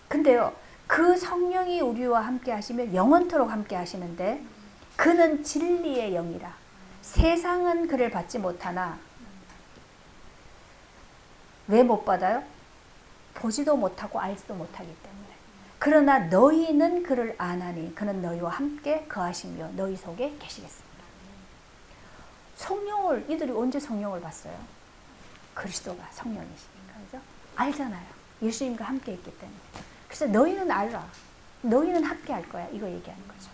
근데요, 그 성령이 우리와 함께 하시면 영원토록 함께 하시는데 그는 진리의 영이라 세상은 그를 받지 못하나 왜 못 받아요? 보지도 못하고 알지도 못하기 때문에. 그러나 너희는 그를 아나니 그는 너희와 함께 거하시며 너희 속에 계시겠습니다. 성령을 이들이 언제 성령을 봤어요? 그리스도가 성령이시니까. 그죠? 알잖아요. 예수님과 함께 있기 때문에. 그래서 너희는 알라. 너희는 함께 할 거야. 이거 얘기하는 거죠.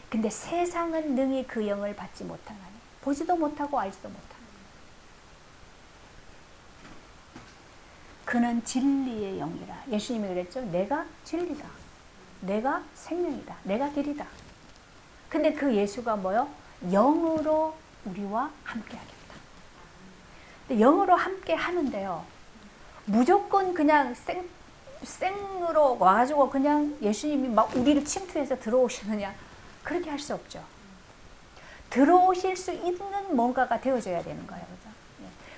근데 세상은 능히 그 영을 받지 못하나니 보지도 못하고 알지도 못하는. 그는 진리의 영이라. 예수님이 그랬죠. 내가 진리다. 내가 생명이다. 내가 길이다. 근데 그 예수가 뭐요? 영으로 우리와 함께 하겠다. 근데 영으로 함께 하는데요. 무조건 그냥 생으로 와가지고 그냥 예수님이 막 우리를 침투해서 들어오시느냐. 그렇게 할 수 없죠. 들어오실 수 있는 뭔가가 되어져야 되는 거예요. 그죠?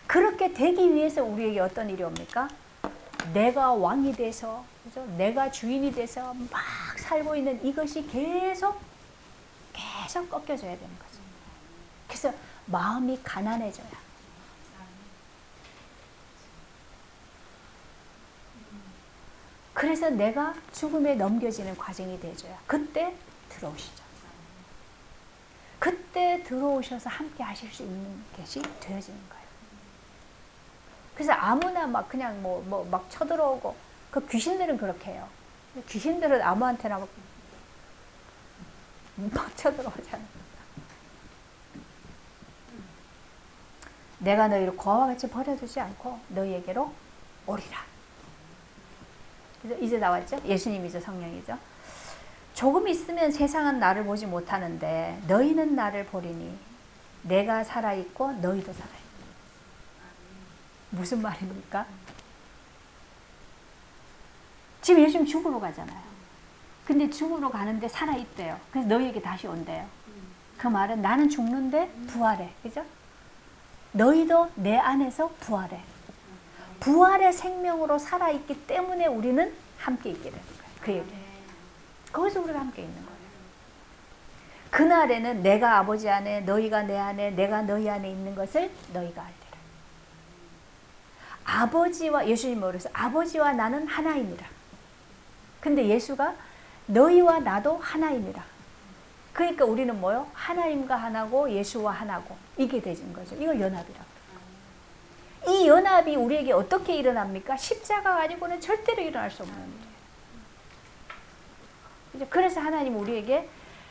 그렇게 되기 위해서 우리에게 어떤 일이 옵니까? 내가 왕이 돼서, 그죠? 내가 주인이 돼서 막 살고 있는 이것이 계속 꺾여져야 되는 거죠. 그래서 마음이 가난해져야. 그래서 내가 죽음에 넘겨지는 과정이 되어져야. 그때 들어오시죠. 그때 들어오셔서 함께 하실 수 있는 것이 되어지는 거예요. 그래서 아무나 막 그냥 막 쳐들어오고 그 귀신들은 그렇게 해요. 귀신들은 아무한테나 막 쳐들어오잖아. 내가 너희를 고아와 같이 버려두지 않고 너희에게로 오리라. 그래서 이제 나왔죠? 예수님이죠, 성령이죠. 조금 있으면 세상은 나를 보지 못하는데 너희는 나를 보리니 내가 살아있고 너희도 살아있고. 무슨 말입니까? 지금 예수님 죽으러 가잖아요. 근데 죽으러 가는데 살아있대요. 그래서 너희에게 다시 온대요. 그 말은 나는 죽는데 부활해. 그죠? 너희도 내 안에서 부활해. 부활의 생명으로 살아있기 때문에 우리는 함께 있게 되는 거예요. 그 얘기예요. 거기서 우리가 함께 있는 거예요. 그날에는 내가 아버지 안에, 너희가 내 안에, 내가 너희 안에 있는 것을 너희가 알리라. 아버지와, 예수님이 그래서 아버지와 나는 하나이니라. 근데 예수가 너희와 나도 하나이니라. 그러니까 우리는 뭐요? 하나님과 하나고 예수와 하나고 이게 되는 거죠. 이걸 연합이라고. 이 연합이 우리에게 어떻게 일어납니까? 십자가 가지고는 절대로 일어날 수 없는 일이에요. 그래서 하나님 우리에게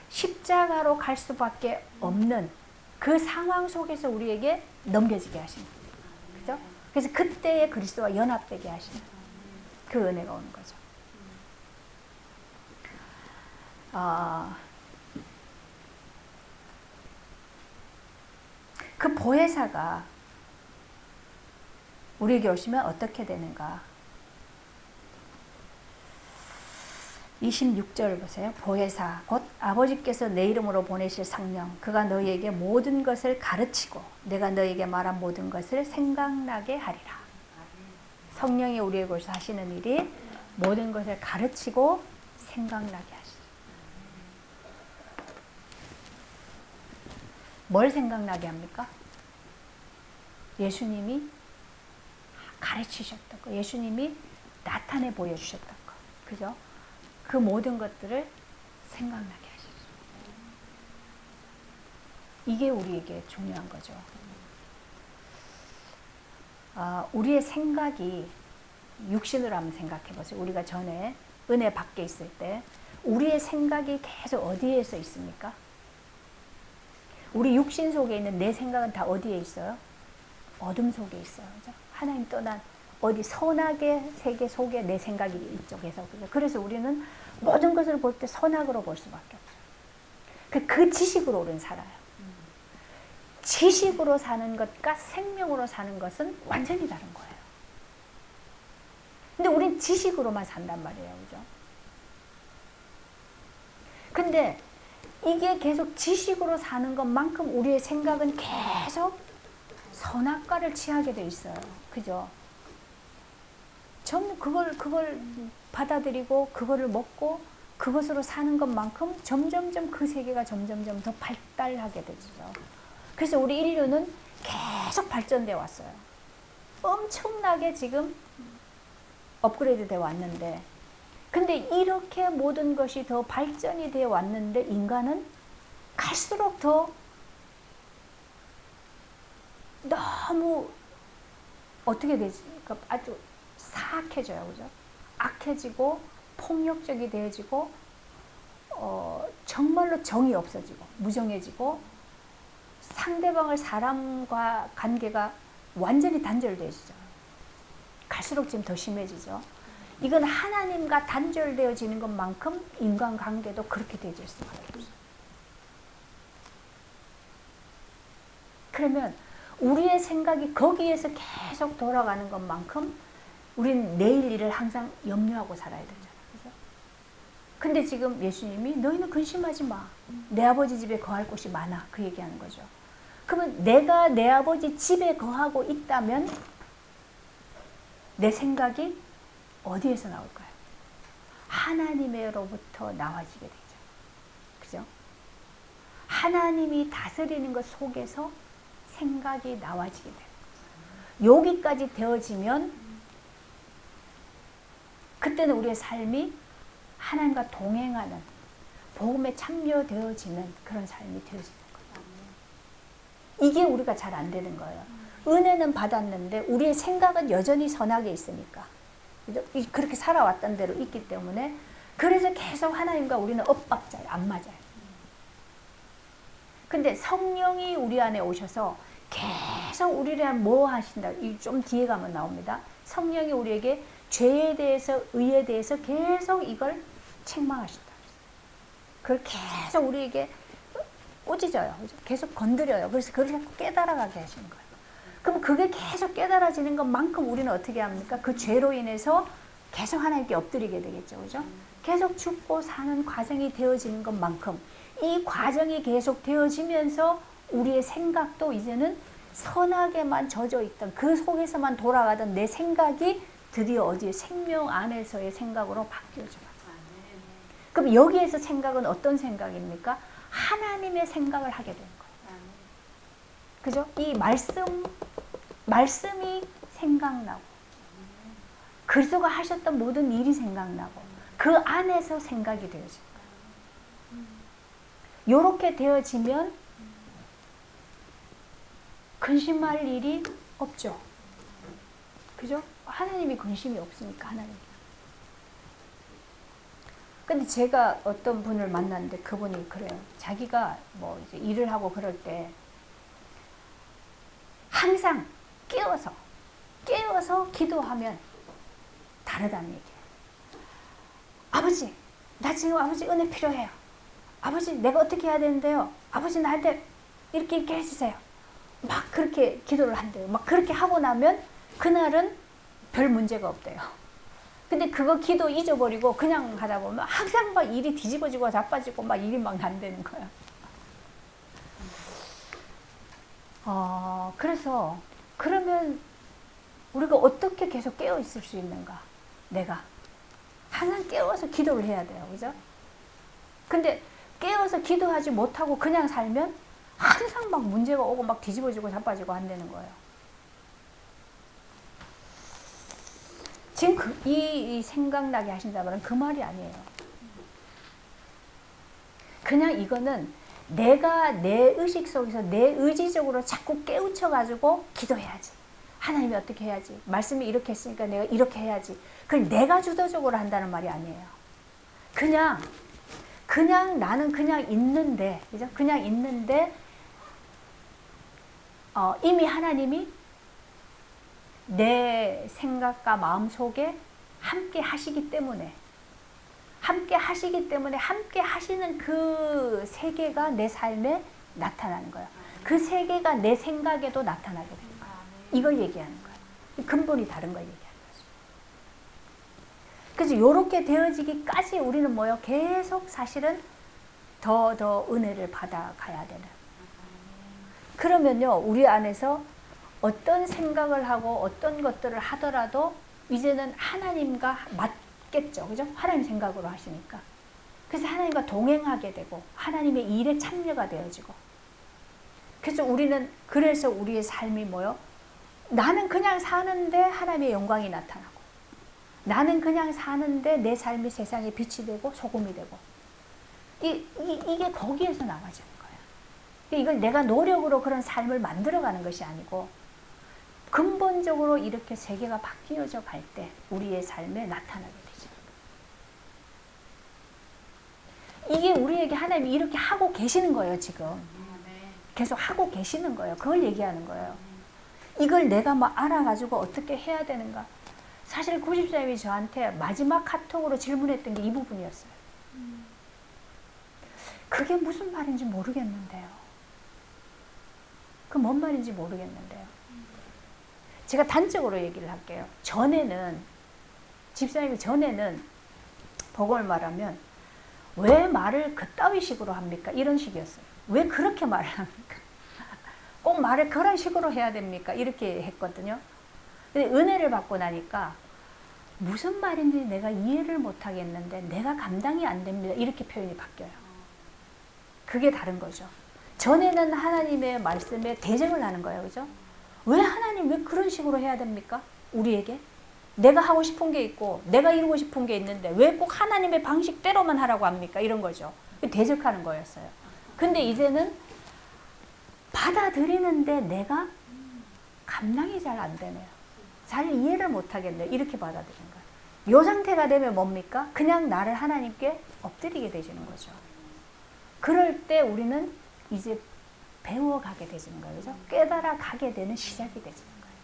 십자가로 갈 수밖에 없는 그 상황 속에서 우리에게 넘겨지게 하시는 거예요. 그죠? 그래서 그때의 그리스도와 연합되게 하시는 그 은혜가 오는 거죠. 그 보혜사가 우리에게 오시면 어떻게 되는가? 26절 보세요. 보혜사 곧 아버지께서 내 이름으로 보내실 성령 그가 너희에게 모든 것을 가르치고 내가 너희에게 말한 모든 것을 생각나게 하리라. 성령이 우리에게 오셔서 하시는 일이 모든 것을 가르치고 생각나게 하시죠. 뭘 생각나게 합니까? 예수님이 가르치셨던 거, 예수님이 나타내 보여주셨던 거, 그죠? 그 모든 것들을 생각나게 하시죠. 이게 우리에게 중요한 거죠. 우리의 생각이 육신으로 한번 생각해 보세요. 우리가 전에 은혜 밖에 있을 때 우리의 생각이 계속 어디에서 있습니까? 우리 육신 속에 있는 내 생각은 다 어디에 있어요? 어둠 속에 있어요. 그죠? 하나님 떠난 어디 선악의 세계 속에 내 생각이 이쪽에서. 그래서 우리는 모든 것을 볼 때 선악으로 볼 수밖에 없어요. 그 지식으로 우리는 살아요. 지식으로 사는 것과 생명으로 사는 것은 완전히 다른 거예요. 근데 우린 지식으로만 산단 말이에요. 그죠? 근데 이게 계속 지식으로 사는 것만큼 우리의 생각은 계속 선악과를 취하게 돼 있어요. 그죠? 전 그걸 받아들이고 그거를 먹고 그것으로 사는 것만큼 점점점 그 세계가 점점점 더 발달하게 되죠. 그래서 우리 인류는 계속 발전되어 왔어요. 엄청나게 지금 업그레이드 되어 왔는데 근데 이렇게 모든 것이 더 발전이 되어 왔는데 인간은 갈수록 더 너무 어떻게 되지? 그러니까 아주 사악해져요. 그죠? 악해지고 폭력적이 되어지고 정말로 정이 없어지고 무정해지고 상대방을 사람과 관계가 완전히 단절되어지죠. 갈수록 지금 더 심해지죠. 이건 하나님과 단절되어지는 것만큼 인간관계도 그렇게 되어질 수밖에 없어요. 그러면 우리의 생각이 거기에서 계속 돌아가는 것만큼 우리는 내일 일을 항상 염려하고 살아야 되잖아요. 그죠? 근데 지금 예수님이 너희는 근심하지 마. 내 아버지 집에 거할 곳이 많아. 그 얘기하는 거죠. 그러면 내가 내 아버지 집에 거하고 있다면 내 생각이 어디에서 나올까요? 하나님으로부터 나와지게 되죠. 그죠? 하나님이 다스리는 것 속에서 생각이 나와지게 돼요. 여기까지 되어지면 그때는 우리의 삶이 하나님과 동행하는 복음에 참여되어지는 그런 삶이 되어지는 거예요. 이게 우리가 잘 안 되는 거예요. 은혜는 받았는데 우리의 생각은 여전히 선악에 있으니까. 그죠? 그렇게 살아왔던 대로 있기 때문에 그래서 계속 하나님과 우리는 엇박자예요. 안 맞아요. 근데 성령이 우리 안에 오셔서 계속 우리를 뭐 하신다. 좀 뒤에 가면 나옵니다. 성령이 우리에게 죄에 대해서 의에 대해서 계속 이걸 책망하신다. 그걸 계속 우리에게 꾸짖어요. 계속 건드려요. 그래서 그걸 자꾸 깨달아가게 하시는 거예요. 그럼 그게 계속 깨달아지는 것만큼 우리는 어떻게 합니까? 그 죄로 인해서 계속 하나님께 엎드리게 되겠죠. 그죠? 계속 죽고 사는 과정이 되어지는 것만큼 이 과정이 계속 되어지면서 우리의 생각도 이제는 선하게만 젖어 있던 그 속에서만 돌아가던 내 생각이 드디어 어디에 생명 안에서의 생각으로 바뀌어져요. 그럼 여기에서 생각은 어떤 생각입니까? 하나님의 생각을 하게 되는 거예요. 그죠? 이 말씀이 생각나고 그리스도가 하셨던 모든 일이 생각나고 그 안에서 생각이 되어져요. 요렇게 되어지면 근심할 일이 없죠. 그죠? 하나님이 근심이 없으니까 하나님. 근데 제가 어떤 분을 만났는데 그분이 그래요. 자기가 뭐 이제 일을 하고 그럴 때 항상 깨워서 기도하면 다르다는 얘기예요. 아버지, 나 지금 아버지 은혜 필요해요. 아버지, 내가 어떻게 해야 되는데요? 아버지, 나한테 이렇게 해주세요. 막 그렇게 기도를 한대요. 막 그렇게 하고 나면 그날은 별 문제가 없대요. 근데 그거 기도 잊어버리고 그냥 가다 보면 항상 막 일이 뒤집어지고 자빠지고 막 일이 막 안 되는 거야. 그래서 그러면 우리가 어떻게 계속 깨어 있을 수 있는가? 내가 항상 깨워서 기도를 해야 돼요. 그죠? 근데 깨워서 기도하지 못하고 그냥 살면 항상 막 문제가 오고 막 뒤집어지고 자빠지고 한다는 거예요. 지금 이 생각나게 하신다면 그 말이 아니에요. 그냥 이거는 내가 내 의식 속에서 내 의지적으로 자꾸 깨우쳐가지고 기도해야지. 하나님이 어떻게 해야지. 말씀이 이렇게 했으니까 내가 이렇게 해야지. 그걸 내가 주도적으로 한다는 말이 아니에요. 그냥 나는 그냥 있는데, 그죠? 그냥 있는데, 이미 하나님이 내 생각과 마음 속에 함께 하시기 때문에 함께 하시는 그 세계가 내 삶에 나타나는 거예요. 그 세계가 내 생각에도 나타나게 되는 거예요. 이걸 얘기하는 거예요. 근본이 다른 걸 얘기하는 거죠. 그래서 이렇게 되어지기까지 우리는 뭐요? 계속 사실은 더 은혜를 받아가야 되는. 그러면요, 우리 안에서 어떤 생각을 하고 어떤 것들을 하더라도 이제는 하나님과 맞겠죠. 그죠? 하나님 생각으로 하시니까. 그래서 하나님과 동행하게 되고 하나님의 일에 참여가 되어지고. 그래서 우리의 삶이 뭐요? 나는 그냥 사는데 하나님의 영광이 나타나고 나는 그냥 사는데 내 삶이 세상에 빛이 되고 소금이 되고 이게 거기에서 나와지는 거예요. 이걸 내가 노력으로 그런 삶을 만들어가는 것이 아니고 근본적으로 이렇게 세계가 바뀌어져 갈 때 우리의 삶에 나타나게 되죠. 이게 우리에게 하나님이 이렇게 하고 계시는 거예요. 지금 계속 하고 계시는 거예요. 그걸 얘기하는 거예요. 이걸 내가 막 알아가지고 어떻게 해야 되는가. 사실 구집사님이 저한테 마지막 카톡으로 질문했던 게 이 부분이었어요. 그게 무슨 말인지 모르겠는데요. 그 뭔 말인지 모르겠는데요. 제가 단적으로 얘기를 할게요. 집사님이 전에는 복음을 말하면 왜 말을 그따위 식으로 합니까? 이런 식이었어요. 왜 그렇게 말을 합니까? 꼭 말을 그런 식으로 해야 됩니까? 이렇게 했거든요. 근데 은혜를 받고 나니까 무슨 말인지 내가 이해를 못 하겠는데 내가 감당이 안 됩니다. 이렇게 표현이 바뀌어요. 그게 다른 거죠. 전에는 하나님의 말씀에 대적을 하는 거예요. 그죠? 왜 하나님 왜 그런 식으로 해야 됩니까? 우리에게? 내가 하고 싶은 게 있고 내가 이루고 싶은 게 있는데 왜 꼭 하나님의 방식대로만 하라고 합니까? 이런 거죠. 대적하는 거였어요. 근데 이제는 받아들이는데 내가 감당이 잘 안 되네요. 잘 이해를 못 하겠네요. 이렇게 받아들이는 거예요. 요 상태가 되면 뭡니까? 그냥 나를 하나님께 엎드리게 되시는 거죠. 그럴 때 우리는 이제 배워가게 되시는 거예요. 그죠? 깨달아 가게 되는 시작이 되시는 거예요.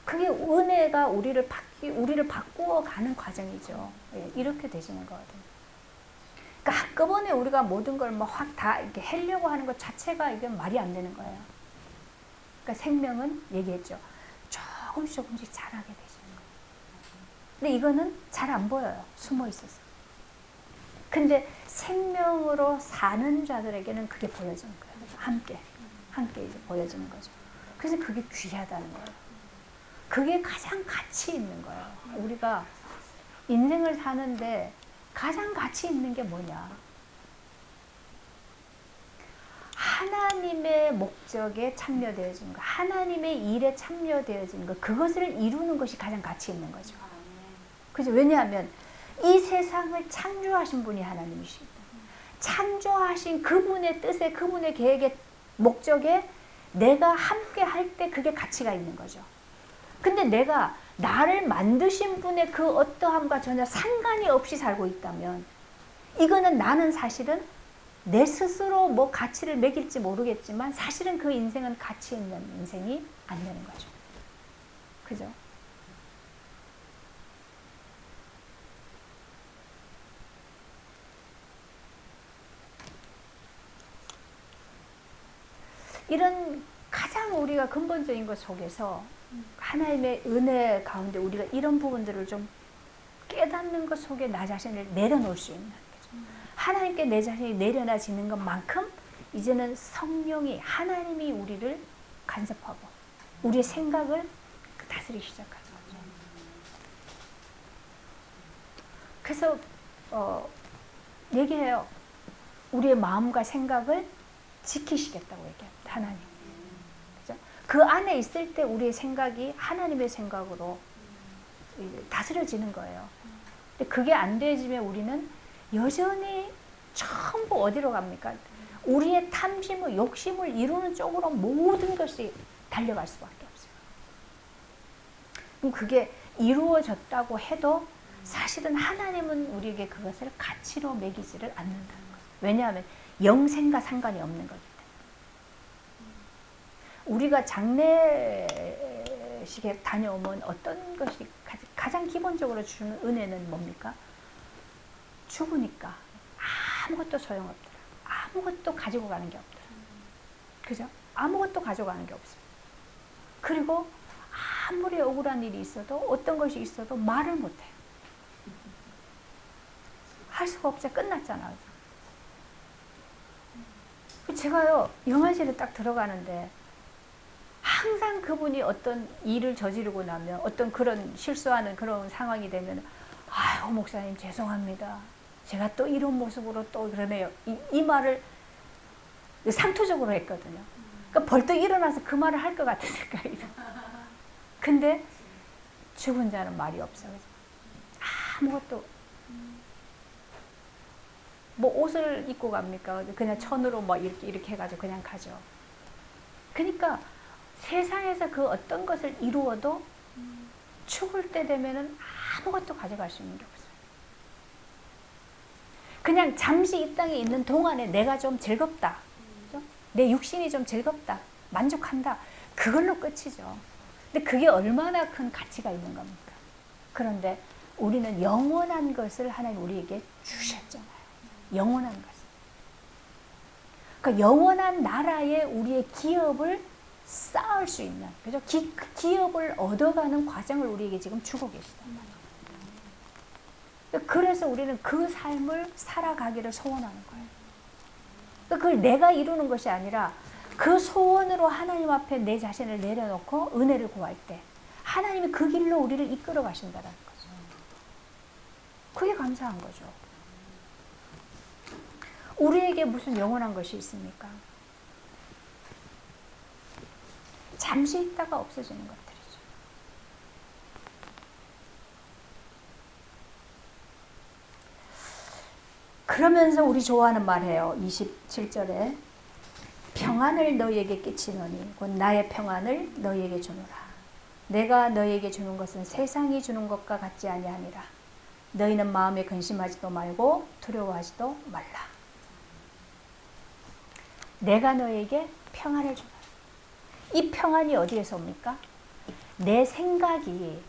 그게 은혜가 우리를 바꾸어 가는 과정이죠. 예, 이렇게 되시는 거거든요. 그러니까 한꺼번에 우리가 모든 걸 뭐 확 다 이렇게 하려고 하는 것 자체가 이게 말이 안 되는 거예요. 그러니까 생명은 얘기했죠. 조금씩 자라게 되시는 거예요. 근데 이거는 잘 안 보여요. 숨어 있어서. 근데 생명으로 사는 자들에게는 그게 보여지는 거예요. 함께 이제 보여지는 거죠. 그래서 그게 귀하다는 거예요. 그게 가장 가치 있는 거예요. 우리가 인생을 사는데 가장 가치 있는 게 뭐냐? 하나님의 목적에 참여되어지는 거, 하나님의 일에 참여되어지는 거, 그것을 이루는 것이 가장 가치 있는 거죠. 그죠? 왜냐하면 이 세상을 창조하신 분이 하나님이십니다. 창조하신 그분의 뜻에, 그분의 계획에, 목적에 내가 함께 할 때 그게 가치가 있는 거죠. 근데 내가 나를 만드신 분의 그 어떠함과 전혀 상관이 없이 살고 있다면 이거는 나는 사실은 내 스스로 뭐 가치를 매길지 모르겠지만 사실은 그 인생은 가치 있는 인생이 안 되는 거죠. 그죠? 이런 가장 우리가 근본적인 것 속에서 하나님의 은혜 가운데 우리가 이런 부분들을 좀 깨닫는 것 속에 나 자신을 내려놓을 수 있는 거죠. 하나님께 내 자신이 내려놔지는 것만큼 이제는 성령이, 하나님이 우리를 간섭하고 우리의 생각을 다스리기 시작하죠. 그래서 얘기해요. 우리의 마음과 생각을 지키시겠다고 얘기합니다. 하나님. 그죠? 그 안에 있을 때 우리의 생각이 하나님의 생각으로 다스려지는 거예요. 근데 그게 안 되어지면 우리는 여전히 전부 어디로 갑니까? 우리의 탐심을, 욕심을 이루는 쪽으로 모든 것이 달려갈 수밖에 없어요. 그럼 그게 이루어졌다고 해도 사실은 하나님은 우리에게 그것을 가치로 매기지를 않는다는 거예요. 왜냐하면 영생과 상관이 없는 거기 때문에. 우리가 장례식에 다녀오면 어떤 것이 가장 기본적으로 주는 은혜는 뭡니까? 죽으니까 아무것도 소용없더라. 아무것도 가지고 가는 게 없더라. 그죠? 아무것도 가져가는 게 없어요. 그리고 아무리 억울한 일이 있어도 어떤 것이 있어도 말을 못해요. 할 수가 없죠. 끝났잖아요. 제가요, 영안실에 딱 들어가는데 항상 그분이 어떤 일을 저지르고 나면 어떤 그런 실수하는 그런 상황이 되면 아유 목사님 죄송합니다. 제가 또 이런 모습으로 또 그러네요. 이 말을 상투적으로 했거든요. 그러니까 벌떡 일어나서 그 말을 할 것 같은 생각이 들어요. 근데 죽은 자는 말이 없어요. 아무것도 뭐 옷을 입고 갑니까? 그냥 천으로 뭐 이렇게 해가지고 그냥 가죠. 그러니까 세상에서 그 어떤 것을 이루어도 죽을 때 되면은 아무것도 가져갈 수 있는 게 없어요. 그냥 잠시 이 땅에 있는 동안에 내가 좀 즐겁다. 그렇죠? 내 육신이 좀 즐겁다. 만족한다. 그걸로 끝이죠. 근데 그게 얼마나 큰 가치가 있는 겁니까? 그런데 우리는 영원한 것을 하나님 우리에게 주셨잖아요. 영원한 것을. 그러니까 영원한 나라에 우리의 기업을 쌓을 수 있는, 그죠? 기업을 얻어가는 과정을 우리에게 지금 주고 계시단 말이에요. 그래서 우리는 그 삶을 살아가기를 소원하는 거예요. 그걸 내가 이루는 것이 아니라 그 소원으로 하나님 앞에 내 자신을 내려놓고 은혜를 구할 때 하나님이 그 길로 우리를 이끌어 가신다는 거죠. 그게 감사한 거죠. 우리에게 무슨 영원한 것이 있습니까? 잠시 있다가 없어지는 것들이죠. 그러면서 우리 좋아하는 말해요. 27절에 평안을 너희에게 끼치노니 곧 나의 평안을 너희에게 주노라. 내가 너희에게 주는 것은 세상이 주는 것과 같지 아니하니라. 너희는 마음에 근심하지도 말고 두려워하지도 말라. 내가 너희에게 평안을 주노라. 이 평안이 어디에서 옵니까? 내 생각이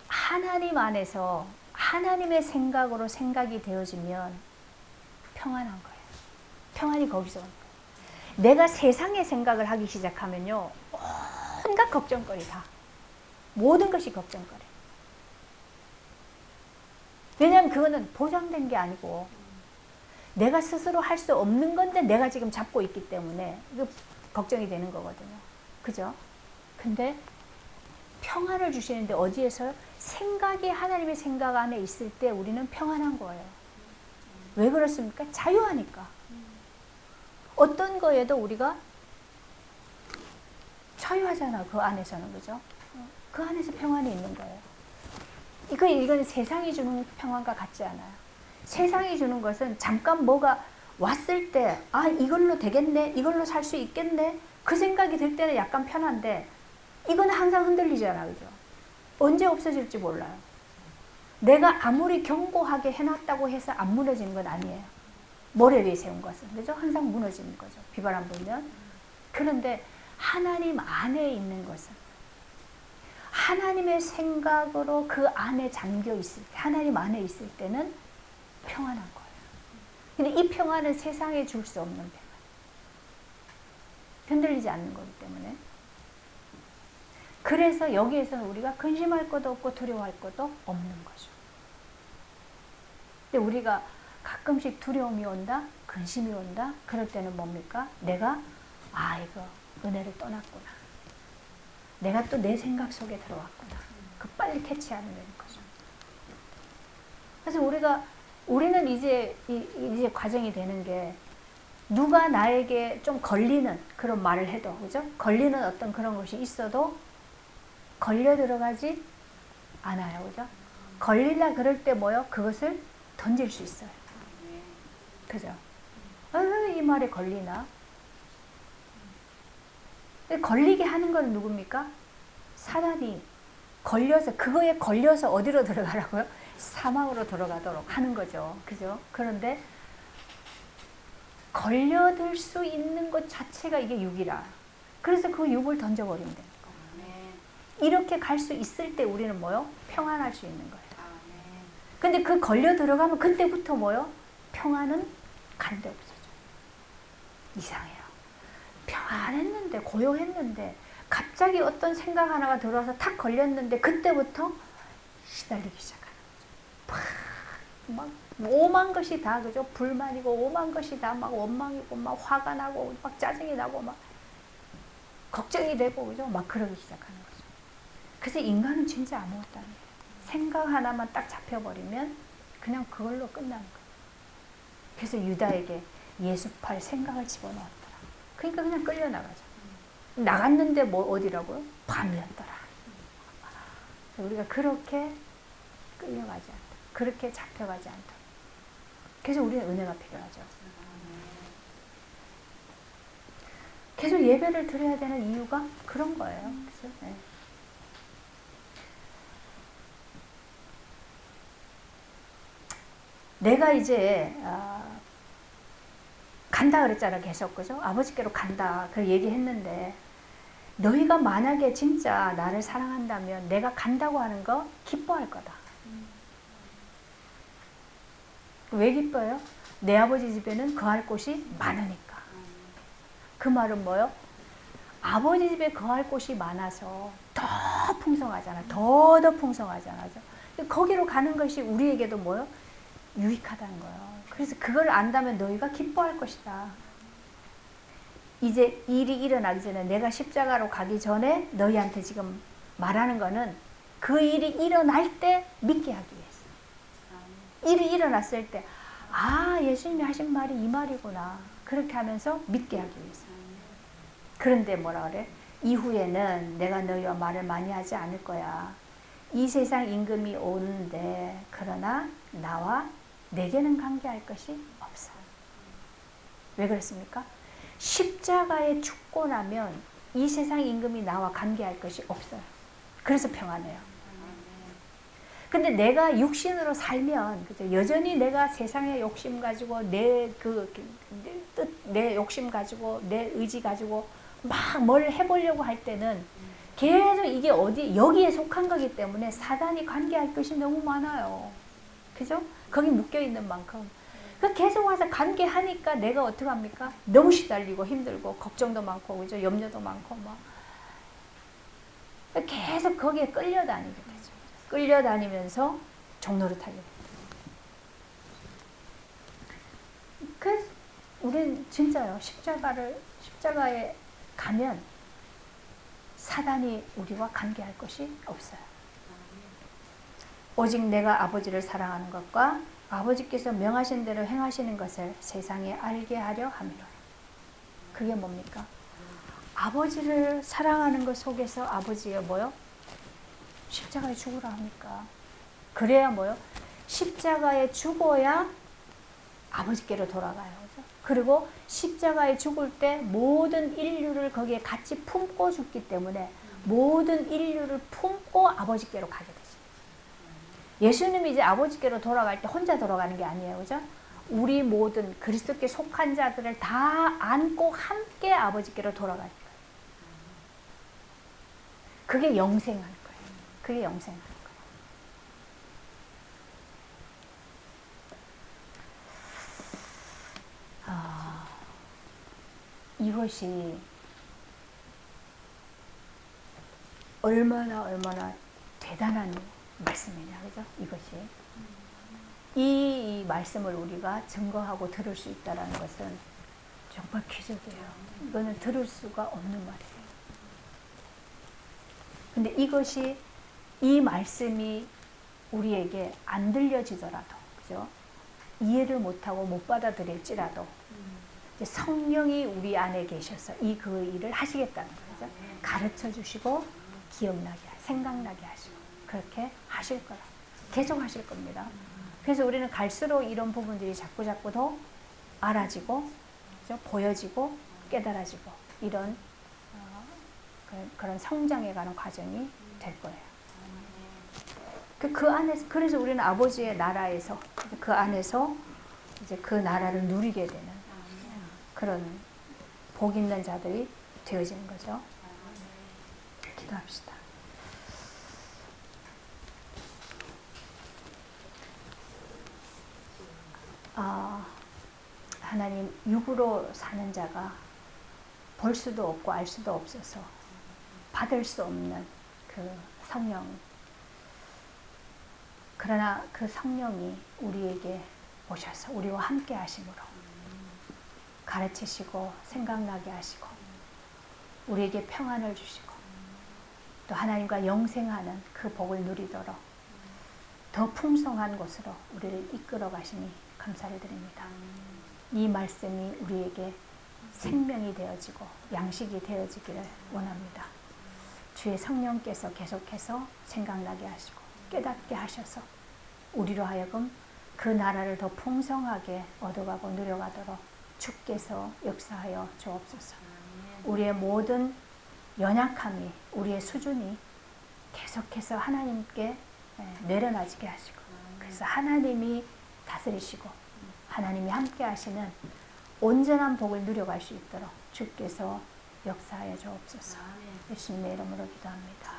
하나님 안에서 하나님의 생각으로 생각이 되어지면 평안한 거예요. 평안이 거기서 온 거예요. 내가 세상의 생각을 하기 시작하면요, 온갖 걱정거리 다, 모든 것이 걱정거리. 왜냐하면 그거는 보장된 게 아니고 내가 스스로 할 수 없는 건데 내가 지금 잡고 있기 때문에 이거 걱정이 되는 거거든요. 그죠? 근데 평안을 주시는데 어디에서요? 생각이 하나님의 생각 안에 있을 때 우리는 평안한 거예요. 왜 그렇습니까? 자유하니까. 어떤 거에도 우리가 자유하잖아. 그 안에서는. 그죠? 그 안에서 평안이 있는 거예요. 이건 세상이 주는 평안과 같지 않아요. 세상이 주는 것은 잠깐 뭐가 왔을 때, 아, 이걸로 되겠네, 이걸로 살 수 있겠네, 그 생각이 들 때는 약간 편한데, 이건 항상 흔들리잖아. 그죠? 언제 없어질지 몰라요. 내가 아무리 견고하게 해놨다고 해서 안 무너지는 건 아니에요. 모래 위에 세운 것은. 그죠? 항상 무너지는 거죠. 비바람 불면. 그런데 하나님 안에 있는 것은, 하나님의 생각으로 그 안에 잠겨 있을 때, 하나님 안에 있을 때는 평안한 거예요. 근데 이 평안은 세상에 줄 수 없는 평안. 흔들리지 않는 거기 때문에. 그래서 여기에서는 우리가 근심할 것도 없고 두려워할 것도 없는 거죠. 근데 우리가 가끔씩 두려움이 온다, 근심이 온다, 그럴 때는 뭡니까? 내가, 이거 은혜를 떠났구나. 내가 또 내 생각 속에 들어왔구나. 그 빨리 캐치하면 되는 거죠. 그래서 우리는 이제 과정이 되는 게, 누가 나에게 좀 걸리는 그런 말을 해도, 그죠? 걸리는 어떤 그런 것이 있어도 걸려 들어가지 않아요. 그죠? 걸리려 그럴 때 뭐요? 그것을 던질 수 있어요. 그죠? 이 말에 걸리나? 걸리게 하는 건 누굽니까? 사단이 그거에 걸려서 어디로 들어가라고요? 사망으로 들어가도록 하는 거죠. 그죠? 그런데 걸려들 수 있는 것 자체가 이게 육이라. 그래서 그 육을 던져버리면 됩니다. 이렇게 갈 수 있을 때 우리는 뭐요? 평안할 수 있는 거예요. 근데 그 걸려 들어가면 그때부터 뭐요? 평안은 간데 없어져. 이상해요. 평안했는데, 고요했는데, 갑자기 어떤 생각 하나가 들어와서 탁 걸렸는데, 그때부터 시달리기 시작하는 거죠. 막 오만 것이 다, 그죠? 불만이고 오만 것이 다 막 원망이고 막 화가 나고 막 짜증이 나고 막 걱정이 되고, 그죠? 막 그러기 시작하는 거죠. 그래서 인간은 진짜 아무것도 아니에요. 생각 하나만 딱 잡혀버리면 그냥 그걸로 끝나는 거예요. 그래서 유다에게 예수팔 생각을 집어넣었더라. 그러니까 그냥 끌려나가죠. 나갔는데 뭐 어디라고요? 밤이었더라. 우리가 그렇게 끌려가지 않다. 그렇게 잡혀가지 않다. 그래서 우리는 은혜가 필요하죠. 계속 예배를 드려야 되는 이유가 그런 거예요. 그래서, 네. 내가 이제 간다 그랬잖아. 계속. 그죠? 아버지께로 간다 그 얘기했는데, 너희가 만약에 진짜 나를 사랑한다면 내가 간다고 하는 거 기뻐할 거다. 왜 기뻐요? 내 아버지 집에는 거할 곳이 많으니까. 그 말은 뭐요? 아버지 집에 거할 곳이 많아서 더 풍성하잖아. 더 풍성하잖아. 거기로 가는 것이 우리에게도 뭐요? 유익하다는 거예요. 그래서 그걸 안다면 너희가 기뻐할 것이다. 이제 일이 일어나기 전에, 내가 십자가로 가기 전에 너희한테 지금 말하는 거는 그 일이 일어날 때 믿게 하기 위해서. 일이 일어났을 때, 예수님이 하신 말이 이 말이구나. 그렇게 하면서 믿게 하기 위해서. 그런데 뭐라 그래? 이후에는 내가 너희와 말을 많이 하지 않을 거야. 이 세상 임금이 오는데, 그러나 나와 내게는 관계할 것이 없어. 왜 그렇습니까? 십자가에 죽고 나면 이 세상 임금이 나와 관계할 것이 없어요. 그래서 평안해요. 근데 내가 육신으로 살면, 그죠? 여전히 내가 세상의 욕심 가지고 내 욕심 가지고 내 의지 가지고 막 뭘 해보려고 할 때는 계속 이게 여기에 속한 거기 때문에 사단이 관계할 것이 너무 많아요. 그죠? 거기 묶여 있는 만큼. 계속 와서 관계하니까 내가 어떻게 합니까? 너무 시달리고 힘들고 걱정도 많고, 그죠? 염려도 많고 막 계속 거기에 끌려다니게 되죠. 끌려다니면서 종로를 타게 됩니다. 그래서 우린 진짜요. 십자가에 가면 사단이 우리와 관계할 것이 없어요. 오직 내가 아버지를 사랑하는 것과 아버지께서 명하신 대로 행하시는 것을 세상에 알게 하려 함이로라. 그게 뭡니까? 아버지를 사랑하는 것 속에서 아버지의 뭐요? 십자가에 죽으라 합니까? 그래야 뭐요? 십자가에 죽어야 아버지께로 돌아가요. 그죠? 그리고 십자가에 죽을 때 모든 인류를 거기에 같이 품고 죽기 때문에 모든 인류를 품고 아버지께로 가게 되죠. 예수님이 이제 아버지께로 돌아갈 때 혼자 돌아가는 게 아니에요. 그죠? 우리 모든 그리스도께 속한 자들을 다 안고 함께 아버지께로 돌아갈 거예요. 그게 영생할 거예요. 그게 영생할 거예요. 이것이 얼마나 대단한 말씀이냐, 그죠? 이것이. 이 말씀을 우리가 증거하고 들을 수 있다는 것은 정말 기적이에요. 이거는 들을 수가 없는 말이에요. 근데 이 말씀이 우리에게 안 들려지더라도, 그죠? 이해를 못하고 못 받아들일지라도, 성령이 우리 안에 계셔서 그 일을 하시겠다는 거죠. 가르쳐 주시고, 기억나게, 생각나게 하시고, 그렇게 하실 거라. 계속 하실 겁니다. 그래서 우리는 갈수록 이런 부분들이 자꾸 더 알아지고, 그죠? 보여지고, 깨달아지고, 이런 그런 성장해가는 과정이 될 거예요. 그 안에서, 그래서 우리는 아버지의 나라에서, 그 안에서 이제 그 나라를 누리게 되는 그런 복 있는 자들이 되어지는 거죠. 기도합시다. 하나님, 육으로 사는 자가 볼 수도 없고 알 수도 없어서 받을 수 없는 그 성령, 그러나 그 성령이 우리에게 오셔서 우리와 함께 하심으로 가르치시고 생각나게 하시고 우리에게 평안을 주시고 또 하나님과 영생하는 그 복을 누리도록 더 풍성한 곳으로 우리를 이끌어 가시니 감사를 드립니다. 이 말씀이 우리에게 생명이 되어지고 양식이 되어지기를 원합니다. 주의 성령께서 계속해서 생각나게 하시고 깨닫게 하셔서 우리로 하여금 그 나라를 더 풍성하게 얻어가고 누려가도록 주께서 역사하여 주옵소서. 우리의 모든 연약함이, 우리의 수준이 계속해서 하나님께 내려놔지게 하시고, 그래서 하나님이 다스리시고 하나님이 함께 하시는 온전한 복을 누려갈 수 있도록 주께서 역사하여 주옵소서. 예수님의 이름으로 기도합니다.